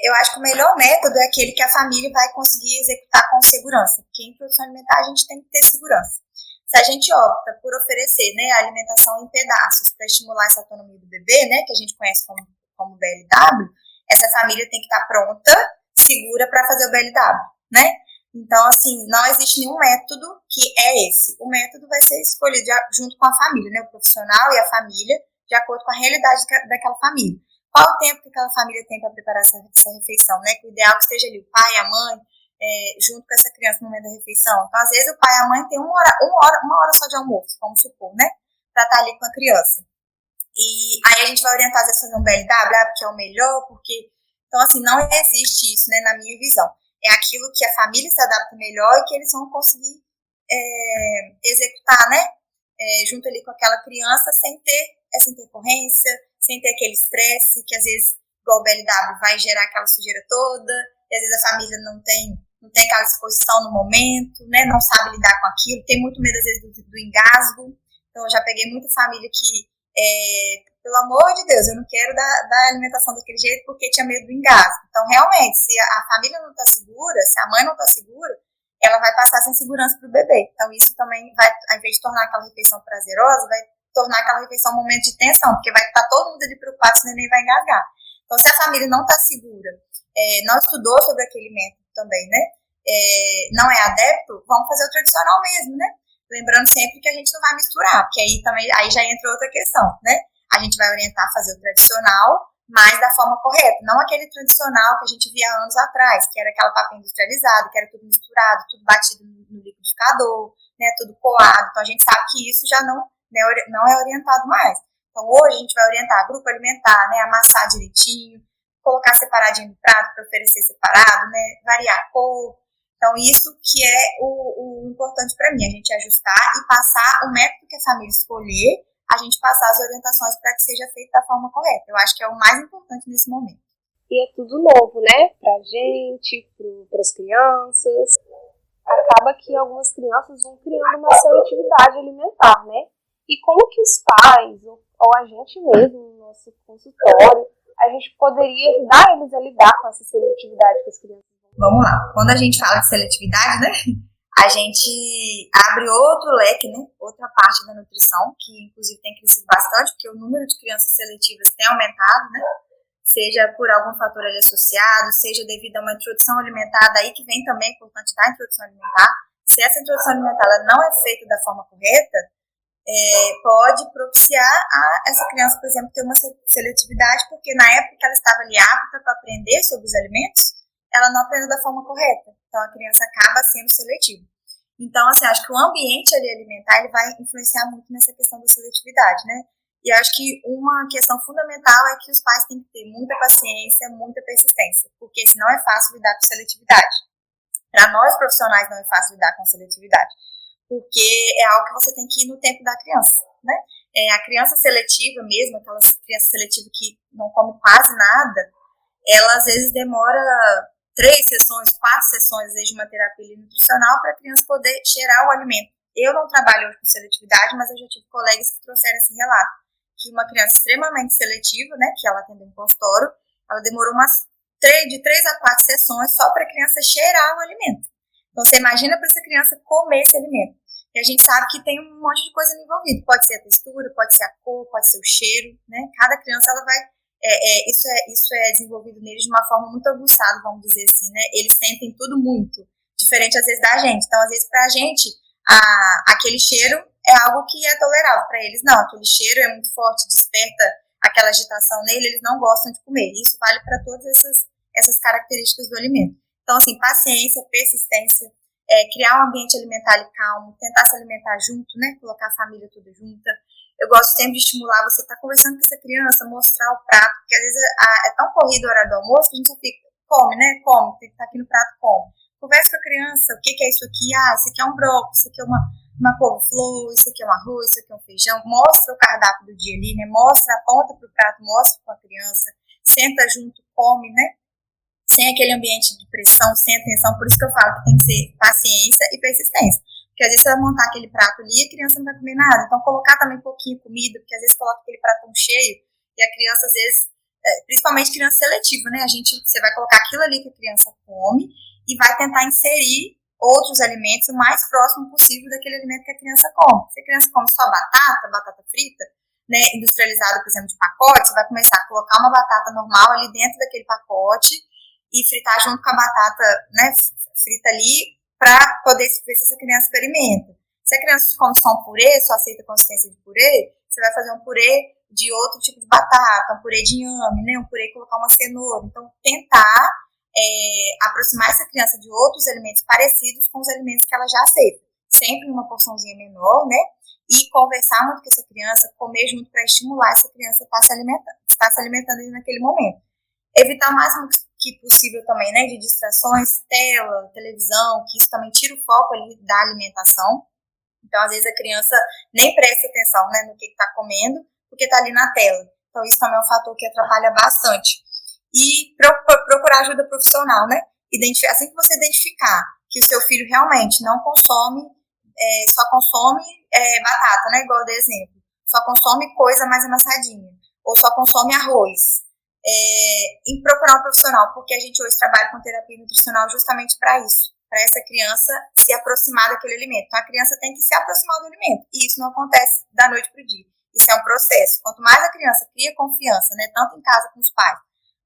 B: Eu acho que o melhor método é aquele que a família vai conseguir executar com segurança, porque em introdução alimentar a gente tem que ter segurança. Se a gente opta por oferecer, né, a alimentação em pedaços para estimular essa autonomia do bebê, né, que a gente conhece como BLW, essa família tem que estar pronta, segura para fazer o BLW, né? Então, assim, não existe nenhum método que é esse. O método vai ser escolhido junto com a família, né? O profissional e a família, de acordo com a realidade daquela família. Qual o tempo que aquela família tem para preparar essa refeição, né? Que o ideal é que esteja ali o pai e a mãe, junto com essa criança no momento da refeição. Então, às vezes, o pai e a mãe têm uma hora só de almoço, vamos supor, né? Para estar ali com a criança. E aí a gente vai orientar às vezes a fazer um BLW, porque é o melhor, porque... Então, assim, não existe isso, né, na minha visão. É aquilo que a família se adapta melhor e que eles vão conseguir executar, né, junto ali com aquela criança, sem ter essa intercorrência, sem ter aquele estresse, que às vezes, igual o BLW, vai gerar aquela sujeira toda, e às vezes a família não tem aquela disposição no momento, né, não sabe lidar com aquilo, tem muito medo, às vezes, do engasgo. Então, eu já peguei muita família que, pelo amor de Deus, eu não quero dar alimentação daquele jeito porque tinha medo do engasgo. Então, realmente, se a família não está segura, se a mãe não está segura, ela vai passar sem segurança para o bebê. Então, isso também vai, ao invés de tornar aquela refeição prazerosa, vai tornar aquela refeição um momento de tensão, porque vai estar todo mundo ali preocupado se o neném vai engasgar. Então, se a família não está segura, não estudou sobre aquele método também, né? Não é adepto, vamos fazer o tradicional mesmo, né? Lembrando sempre que a gente não vai misturar, porque aí já entra outra questão, né? A gente vai orientar a fazer o tradicional, mas da forma correta, não aquele tradicional que a gente via anos atrás, que era aquela papa industrializada, que era tudo misturado, tudo batido no liquidificador, né, tudo colado. Então a gente sabe que isso já não é orientado mais. Então hoje a gente vai orientar grupo alimentar, né, amassar direitinho, colocar separadinho no prato para oferecer separado, né, variar a cor. Então isso que é o importante para mim, a gente ajustar e passar o método que a família escolher, a gente passar as orientações para que seja feito da forma correta. Eu acho que é o mais importante nesse momento.
A: E é tudo novo, né? Pra gente, pras crianças. Acaba que algumas crianças vão criando uma seletividade alimentar, né? E como que os pais, ou a gente mesmo, no nosso consultório, a gente poderia ajudar eles a lidar com essa seletividade que as crianças vão ter?
B: Vamos lá. Quando a gente fala de seletividade, né? A gente abre outro leque, né? Outra parte da nutrição, que inclusive tem crescido bastante, porque o número de crianças seletivas tem aumentado, né? Seja por algum fator ali associado, seja devido a uma introdução alimentar, daí que vem também a importância da introdução alimentar. Se essa introdução alimentar ela não é feita da forma correta, pode propiciar a essa criança, por exemplo, ter uma seletividade, porque na época que ela estava ali apta para aprender sobre os alimentos, ela não aprendeu da forma correta. Então, a criança acaba sendo seletiva. Então, assim, acho que o ambiente ali alimentar, ele vai influenciar muito nessa questão da seletividade, né? E eu acho que uma questão fundamental é que os pais têm que ter muita paciência, muita persistência, porque senão é fácil lidar com seletividade. Para nós, profissionais, não é fácil lidar com seletividade, porque é algo que você tem que ir no tempo da criança, né? A criança seletiva mesmo, aquela criança seletiva que não come quase nada, ela às vezes demora 3 sessões, 4 sessões, às vezes, de uma terapia nutricional para a criança poder cheirar o alimento. Eu não trabalho hoje com seletividade, mas eu já tive colegas que trouxeram esse relato, que uma criança extremamente seletiva, né, que ela atendeu em consultório, ela demorou de 3 a 4 sessões só para a criança cheirar o alimento. Então, você imagina para essa criança comer esse alimento. E a gente sabe que tem um monte de coisa envolvida. Pode ser a textura, pode ser a cor, pode ser o cheiro, né? Cada criança, ela vai... Isso é desenvolvido neles de uma forma muito aguçada, vamos dizer assim, né? Eles sentem tudo muito, diferente às vezes da gente. Então, às vezes, pra gente, aquele cheiro é algo que é tolerável. Pra eles, não. Aquele cheiro é muito forte, desperta aquela agitação nele, eles não gostam de comer. Isso vale para todas essas características do alimento. Então, assim, paciência, persistência, criar um ambiente alimentar calmo, tentar se alimentar junto, né? Colocar a família toda junta. Eu gosto sempre de estimular você estar conversando com essa criança, mostrar o prato, porque às vezes é tão corrido a hora do almoço que a gente só fica, come, né? Come, tem que estar aqui no prato, come. conversa com a criança, o que é isso aqui? Isso aqui é um brócolis, isso aqui é uma couve-flor, isso aqui é um arroz, isso aqui é um feijão. Mostra o cardápio do dia ali, né? Mostra, aponta pro prato, mostra com a criança, senta junto, come, né? Sem aquele ambiente de pressão, sem atenção. Por isso que eu falo que tem que ser paciência e persistência. Porque às vezes você vai montar aquele prato ali e a criança não vai comer nada. Então colocar também um pouquinho de comida, porque às vezes coloca aquele prato cheio e a criança às vezes, principalmente criança seletiva, né? Você vai colocar aquilo ali que a criança come e vai tentar inserir outros alimentos o mais próximo possível daquele alimento que a criança come. Se a criança come só batata frita, né, industrializada, por exemplo, de pacote, você vai começar a colocar uma batata normal ali dentro daquele pacote e fritar junto com a batata, né, frita ali, para poder ver se essa criança experimenta. Se a criança come só um purê, só aceita a consistência de purê, você vai fazer um purê de outro tipo de batata, um purê de inhame, né, um purê e colocar uma cenoura. Então, tentar aproximar essa criança de outros alimentos parecidos com os alimentos que ela já aceita. Sempre numa porçãozinha menor, né, e conversar muito com essa criança, comer junto para estimular essa criança a estar se alimentando ali naquele momento. Evitar o máximo que possível também, né, de distrações, tela, televisão, que isso também tira o foco ali da alimentação. Então, às vezes, a criança nem presta atenção, né, no que está comendo, porque está ali na tela. Então, isso também é um fator que atrapalha bastante. E procurar ajuda profissional, né? Assim que você identificar que o seu filho realmente não consome, só consome batata, né, igual eu dei exemplo, só consome coisa mais amassadinha, ou só consome arroz, em procurar um profissional, porque a gente hoje trabalha com terapia nutricional justamente para isso, para essa criança se aproximar daquele alimento. Então, a criança tem que se aproximar do alimento, e isso não acontece da noite para o dia. Isso é um processo. Quanto mais a criança cria confiança, né, tanto em casa com os pais,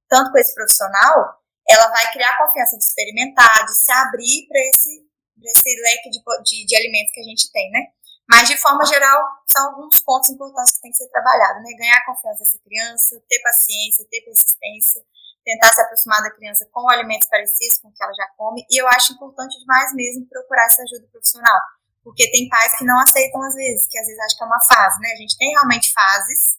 B: tanto com esse profissional, ela vai criar confiança de experimentar, de se abrir para esse leque de alimentos que a gente tem, né? Mas, de forma geral, são alguns pontos importantes que tem que ser trabalhado, né? Ganhar a confiança dessa criança, ter paciência, ter persistência, tentar se aproximar da criança com alimentos parecidos com o que ela já come. E eu acho importante demais mesmo procurar essa ajuda profissional, porque tem pais que não aceitam às vezes, que às vezes acham que é uma fase, né? A gente tem realmente fases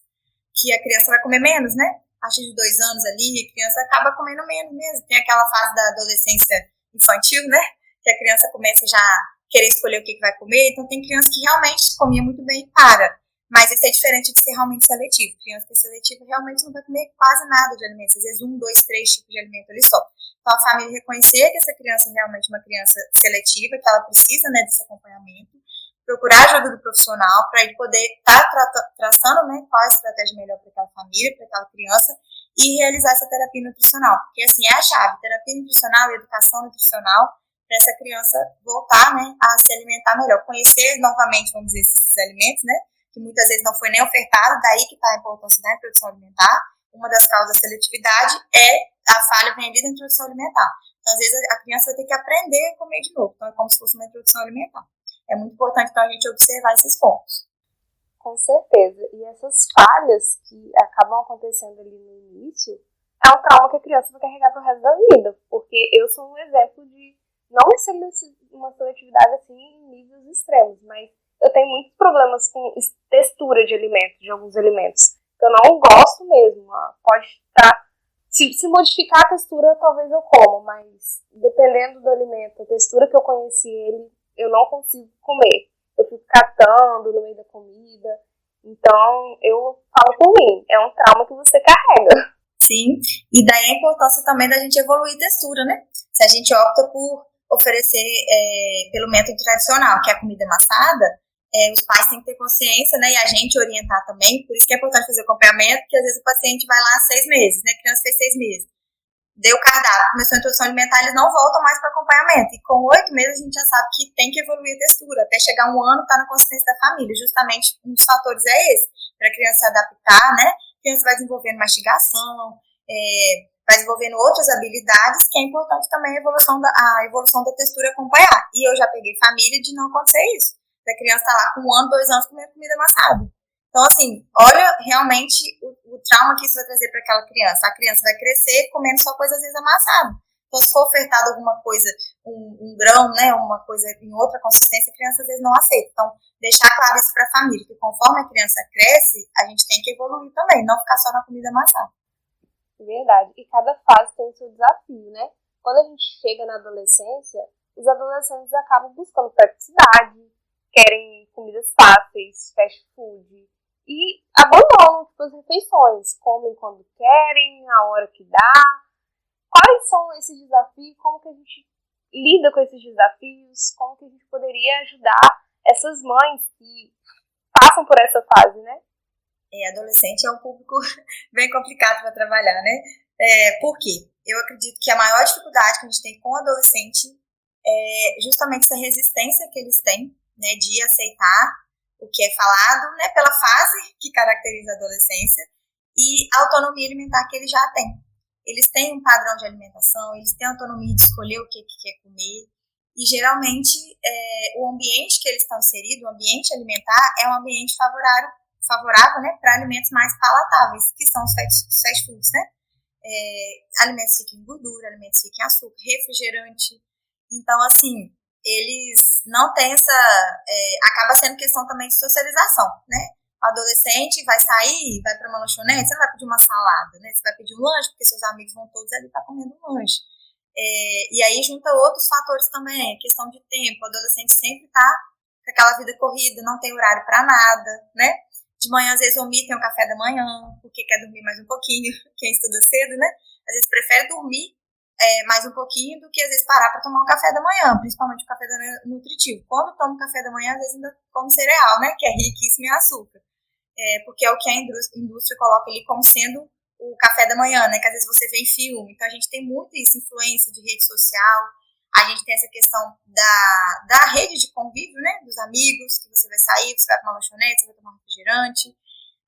B: que a criança vai comer menos, né? A partir de 2 anos ali, a criança acaba comendo menos mesmo. Tem aquela fase da adolescência infantil, né? Que a criança começa já a querer escolher o que vai comer. Então, tem criança que realmente comia muito bem e para. Mas isso é diferente de ser realmente seletivo. Criança que é seletiva realmente não vai comer quase nada de alimentos. Às vezes 1, 2, 3 tipos de alimento ali só. Então, a família reconhecer que essa criança é realmente uma criança seletiva, que ela precisa, né, desse acompanhamento. Procurar a ajuda do profissional para ele poder estar traçando, né, qual a estratégia melhor para aquela família, para aquela criança, e realizar essa terapia nutricional. Porque, assim, é a chave. Terapia nutricional e educação nutricional para essa criança voltar, né, a se alimentar melhor. Conhecer novamente, vamos dizer, esses alimentos, né, que muitas vezes não foi nem ofertado, daí que está a importância da introdução alimentar. Uma das causas da seletividade a falha vem ali da introdução alimentar. Então, às vezes, a criança vai ter que aprender a comer de novo. Então, é como se fosse uma introdução alimentar. É muito importante, então, a gente observar esses pontos.
A: Com certeza. E essas falhas que acabam acontecendo ali no início é um trauma que a criança vai carregar pro resto da vida. Porque eu sou um exemplo de não ser uma seletividade assim em níveis extremos, mas eu tenho muitos problemas com textura de alimentos, de alguns alimentos. Eu não gosto mesmo. Pode estar... Se modificar a textura, talvez eu como, mas dependendo do alimento, a textura que eu conheci ele, eu não consigo comer. Eu fico catando no meio da comida. Então, eu falo por mim, é um trauma que você carrega.
B: Sim, e daí a importância também da gente evoluir textura, né? Se a gente opta por oferecer pelo método tradicional, que é a comida amassada, os pais têm que ter consciência, né? E a gente orientar também, por isso que é importante fazer acompanhamento, porque às vezes o paciente vai lá há 6 meses, né? A criança fez 6 meses. Deu o cardápio, começou a introdução alimentar, eles não voltam mais para acompanhamento. E com 8 meses a gente já sabe que tem que evoluir a textura. Até chegar 1 ano, tá na consciência da família. Justamente um dos fatores é esse, para a criança se adaptar, né? A criança vai desenvolvendo mastigação, vai desenvolvendo outras habilidades, que é importante também a evolução da textura acompanhar. E eu já peguei família de não acontecer isso. A criança tá lá com 1 ano, 2 anos comendo comida amassada. Então, assim, olha realmente o trauma que isso vai trazer para aquela criança. A criança vai crescer comendo só coisas, às vezes, amassadas. Então, se for ofertado alguma coisa, um grão, né, uma coisa em outra consistência, a criança, às vezes, não aceita. Então, deixar claro isso para a família, que conforme a criança cresce, a gente tem que evoluir também, não ficar só na comida amassada.
A: Verdade. E cada fase tem o seu desafio, né? quando a gente chega na adolescência, os adolescentes acabam buscando praticidade, querem comidas fáceis, fast food, e abandonam tipo, as refeições, comem quando querem, a hora que dá. Quais são esses desafios? Como que a gente lida com esses desafios? Como que a gente poderia ajudar essas mães que passam por essa fase, né?
B: Adolescente é um público bem complicado para trabalhar, né? Por quê? Eu acredito que a maior dificuldade que a gente tem com o adolescente é justamente essa resistência que eles têm, né, de aceitar o que é falado, né, pela fase que caracteriza a adolescência e a autonomia alimentar que eles já têm. Eles têm um padrão de alimentação, eles têm autonomia de escolher o que quer comer e geralmente o ambiente que eles estão inseridos, o ambiente alimentar, é um ambiente favorável, né, para alimentos mais palatáveis, que são os fast foods, né? Alimentos ricos em gordura, alimentos ricos em açúcar, refrigerante. Então, assim, eles não têm acaba sendo questão também de socialização, né? O adolescente vai sair, vai para uma lanchonete, você não vai pedir uma salada, né? Você vai pedir um lanche, porque seus amigos vão todos ali estar comendo um lanche. E aí junta outros fatores também, questão de tempo. O adolescente sempre está com aquela vida corrida, não tem horário para nada, né? De manhã, às vezes, omitem o café da manhã, porque quer dormir mais um pouquinho, quem estuda cedo, né? Às vezes prefere dormir mais um pouquinho do que, às vezes, parar para tomar um café da manhã, principalmente o café da manhã nutritivo. Quando toma um café da manhã, às vezes ainda come cereal, né? Que é riquíssimo em açúcar. Porque é o que a indústria coloca ali como sendo o café da manhã, né? Que às vezes você vê em filme. Então, a gente tem muito isso, influência de rede social. A gente tem essa questão da rede de convívio, né? Dos amigos, que você vai sair, você vai para uma lanchonete, você vai tomar um refrigerante.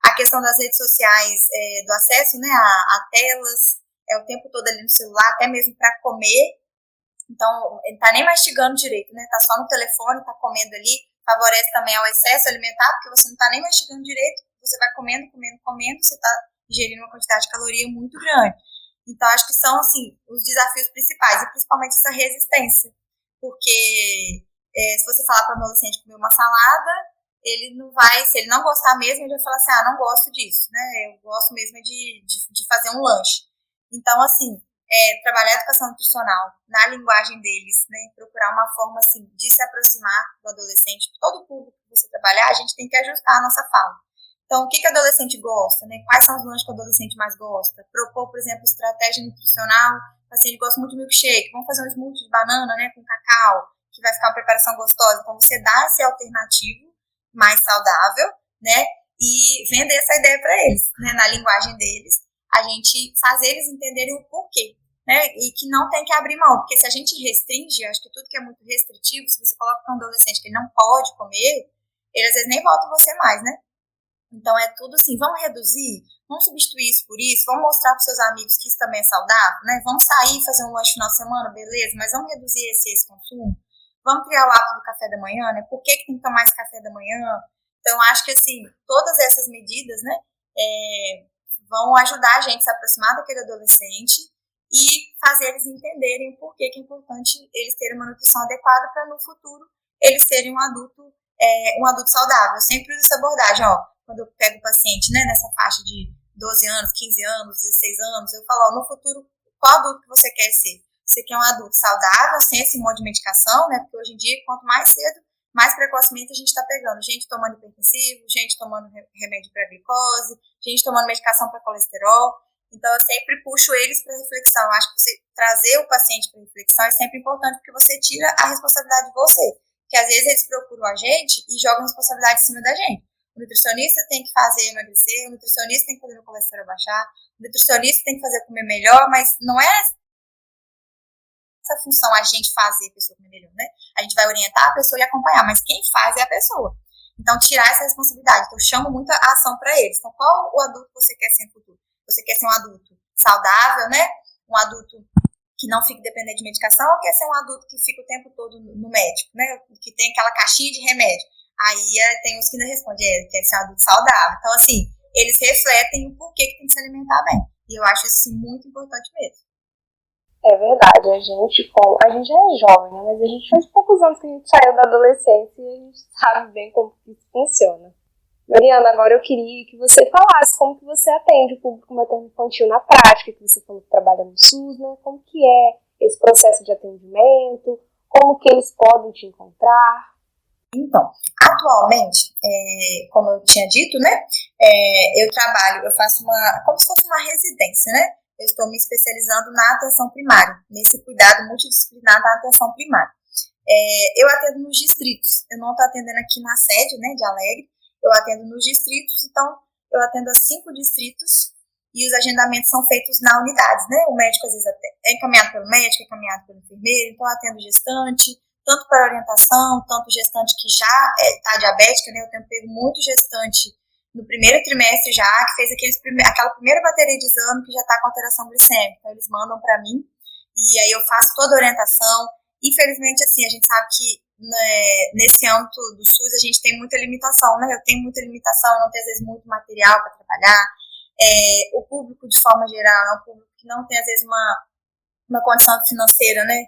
B: A questão das redes sociais, do acesso, né? A telas, o tempo todo ali no celular, até mesmo para comer. Então, ele tá nem mastigando direito, né? Tá só no telefone, tá comendo ali. Favorece também ao excesso alimentar, porque você não tá nem mastigando direito. Você vai comendo, você tá ingerindo uma quantidade de caloria muito grande. Então, acho que são, assim, os desafios principais, e principalmente essa resistência. Porque se você falar para um adolescente comer uma salada, ele não vai, se ele não gostar mesmo, ele vai falar assim, não gosto disso, né? Eu gosto mesmo de fazer um lanche. Então, assim, trabalhar a educação nutricional na linguagem deles, né? Procurar uma forma, assim, de se aproximar do adolescente. Todo público que você trabalhar, a gente tem que ajustar a nossa fala. Então, o que o adolescente gosta, né? Quais são os lanches que o adolescente mais gosta? Propor, por exemplo, estratégia nutricional. Assim, ele gosta muito de milkshake. Vamos fazer um smoothie de banana, né? Com cacau, que vai ficar uma preparação gostosa. Então, você dá esse alternativo mais saudável, né? E vender essa ideia para eles, né? Na linguagem deles. A gente fazer eles entenderem o porquê, né? E que não tem que abrir mão. Porque se a gente restringe, acho que tudo que é muito restritivo, se você coloca para um adolescente que ele não pode comer, ele às vezes nem volta você mais, né? Então, é tudo assim, vamos reduzir, vamos substituir isso por isso, vamos mostrar para os seus amigos que isso também é saudável, né? Vamos sair, fazer um lanche no final de semana, beleza, mas vamos reduzir esse consumo. Vamos criar o hábito do café da manhã, né? Por que tem que tomar esse café da manhã? Então, acho que, assim, todas essas medidas, né, vão ajudar a gente a se aproximar daquele adolescente e fazer eles entenderem o porquê que é importante eles terem uma nutrição adequada para, no futuro, eles serem um adulto saudável. Eu sempre uso essa abordagem, quando eu pego o paciente, né, nessa faixa de 12 anos, 15 anos, 16 anos, eu falo, no futuro, qual adulto que você quer ser? Você quer um adulto saudável, sem esse monte de medicação, né, porque hoje em dia, quanto mais cedo, mais precocemente a gente está pegando gente tomando hipertensivo, gente tomando remédio para glicose, gente tomando medicação para colesterol. Então, eu sempre puxo eles para reflexão. Eu acho que você trazer o paciente para reflexão é sempre importante, porque você tira a responsabilidade de você. Porque às vezes eles procuram a gente e jogam a responsabilidade em cima da gente. O nutricionista tem que fazer emagrecer, o nutricionista tem que fazer o colesterol baixar, o nutricionista tem que fazer comer melhor, mas não é essa função a gente fazer a pessoa comer melhor, né? A gente vai orientar a pessoa e acompanhar, mas quem faz é a pessoa. Então, tirar essa responsabilidade. Então, eu chamo muita ação para eles. Então, qual o adulto você quer ser no futuro? Você quer ser um adulto saudável, né? Um adulto que não fique dependente de medicação, ou quer ser um adulto que fica o tempo todo no médico, né? Que tem aquela caixinha de remédio. Aí tem uns que ainda respondem, quer ser um adulto saudável. Então, assim, eles refletem o porquê que tem que se alimentar bem. E eu acho isso muito importante mesmo.
A: É verdade, a gente já é jovem, né? Mas a gente faz poucos anos que a gente saiu da adolescência e a gente sabe bem como isso funciona. Mariana, agora eu queria que você falasse como que você atende o público materno-infantil na prática, que você falou que trabalha no SUS, né? Como que é esse processo de atendimento? Como que eles podem te encontrar?
B: Então, atualmente, como eu tinha dito, né, eu faço como se fosse uma residência, né? Eu estou me especializando na atenção primária, nesse cuidado multidisciplinar da atenção primária. Eu atendo nos distritos, eu não estou atendendo aqui na sede, né, de Alegre, eu atendo nos distritos, então eu atendo a 5 distritos e os agendamentos são feitos na unidade, né? O médico às vezes é encaminhado pelo médico, é encaminhado pelo enfermeiro, então eu atendo gestante, tanto para orientação, tanto gestante que já está diabética, né? Eu tenho pego muito gestante no primeiro trimestre já, que fez aquela primeira bateria de exame que já está com alteração glicêmica. Então, eles mandam para mim e aí eu faço toda a orientação. Infelizmente, assim, a gente sabe que nesse âmbito do SUS a gente tem muita limitação, né? Eu tenho muita limitação, não tenho às vezes muito material para trabalhar. O público, de forma geral, é um público que não tem às vezes uma condição financeira, né?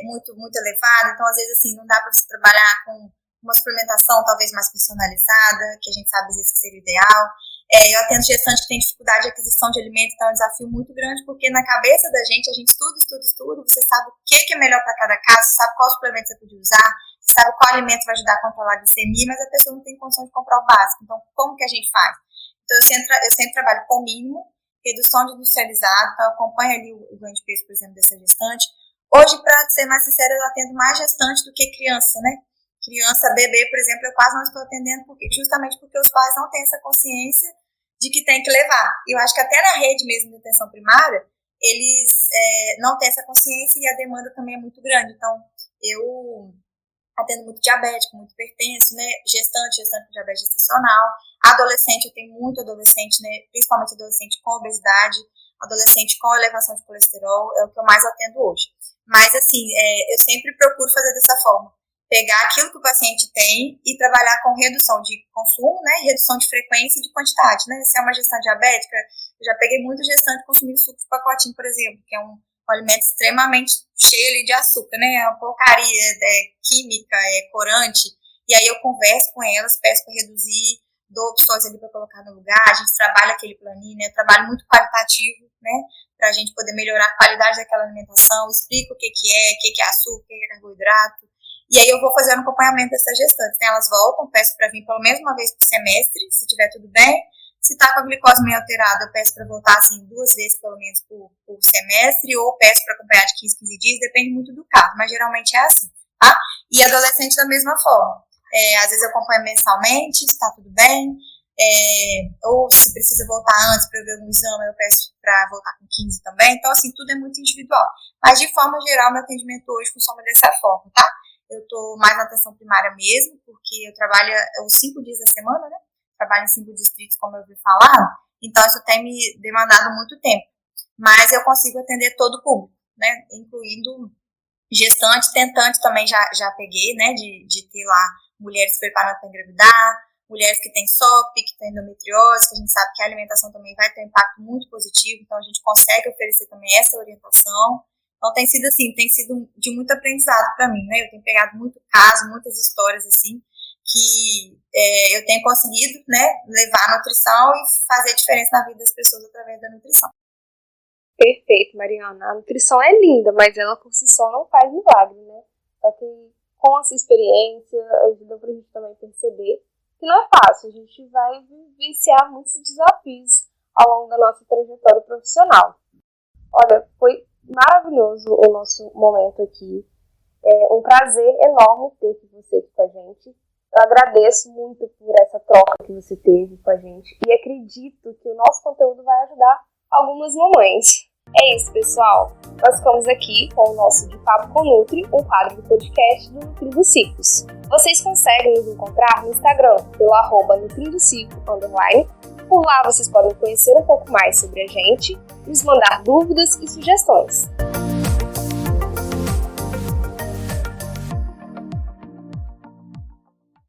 B: Muito, muito elevada. Então, às vezes, assim, não dá para você trabalhar com uma suplementação talvez mais personalizada, que a gente sabe às vezes que seria o ideal. Eu atendo gestante que tem dificuldade de aquisição de alimentos, então é um desafio muito grande, porque na cabeça da gente, a gente estuda, você sabe o que é melhor para cada caso, você sabe qual suplemento você pode usar, você sabe qual alimento vai ajudar a controlar a glicemia, mas a pessoa não tem condição de comprar o básico. Então, como que a gente faz? Então, eu sempre trabalho com o mínimo, redução de industrializado, então eu acompanho ali o ganho de peso, por exemplo, dessa gestante. Hoje, para ser mais sincera, eu atendo mais gestante do que criança, né? Criança, bebê, por exemplo, eu quase não estou atendendo justamente porque os pais não têm essa consciência de que tem que levar. Eu acho que até na rede mesmo de atenção primária, eles não têm essa consciência e a demanda também é muito grande. Então, eu atendo muito diabético, muito hipertenso, né? Gestante com diabetes gestacional. Adolescente, eu tenho muito adolescente, né? Principalmente adolescente com obesidade, adolescente com elevação de colesterol, é o que eu mais atendo hoje. Mas, assim, eu sempre procuro fazer dessa forma. Pegar aquilo que o paciente tem e trabalhar com redução de consumo, né, redução de frequência e de quantidade, né, se é uma gestante diabética, eu já peguei muito gestante consumindo suco de pacotinho, por exemplo, que é um alimento extremamente cheio de açúcar, né, é uma porcaria, química, corante, e aí eu converso com elas, peço para reduzir, dou opções ali para colocar no lugar, a gente trabalha aquele planinho, né, trabalho muito qualitativo, né, para a gente poder melhorar a qualidade daquela alimentação, explico o que é açúcar, o que é carboidrato. E aí eu vou fazendo acompanhamento dessas gestantes, né? Elas voltam, peço para vir pelo menos uma vez por semestre, se tiver tudo bem. Se tá com a glicose meio alterada, eu peço para voltar assim 2 vezes pelo menos por semestre, ou peço para acompanhar de 15 dias, depende muito do caso, mas geralmente é assim, tá? E adolescente da mesma forma. Às vezes eu acompanho mensalmente, se tá tudo bem, ou se precisa voltar antes para ver algum exame, eu peço para voltar com 15 também. Então, assim, tudo é muito individual. Mas, de forma geral, meu atendimento hoje funciona dessa forma, tá? Eu estou mais na atenção primária mesmo, porque eu trabalho os 5 dias da semana, né? Trabalho em 5 distritos, como eu ouvi falar. Então, isso tem me demandado muito tempo. Mas eu consigo atender todo o público, né? Incluindo gestante, tentante também já peguei, né? De ter lá mulheres se preparando para engravidar, mulheres que têm SOP, que têm endometriose, que a gente sabe que a alimentação também vai ter um impacto muito positivo. Então, a gente consegue oferecer também essa orientação. Então, tem sido de muito aprendizado para mim, né? Eu tenho pegado muito caso, muitas histórias, assim, que eu tenho conseguido, né, levar a nutrição e fazer diferença na vida das pessoas através da nutrição.
A: Perfeito, Mariana. A nutrição é linda, mas ela por si só não faz milagre, né? Só que com essa experiência, ajuda pra gente também perceber que não é fácil. A gente vai vivenciar muitos desafios ao longo da nossa trajetória profissional. Olha, foi maravilhoso o nosso momento aqui. É um prazer enorme ter você aqui com a gente. Eu agradeço muito por essa troca que você teve com a gente e acredito que o nosso conteúdo vai ajudar algumas mamães. É isso, pessoal. Nós ficamos aqui com o nosso De Papo com Nutri, um quadro do podcast do NutriNdoCiclos. Vocês conseguem nos encontrar no Instagram pelo @NutriNdoCiclo_. Por lá vocês podem conhecer um pouco mais sobre a gente, nos mandar dúvidas e sugestões.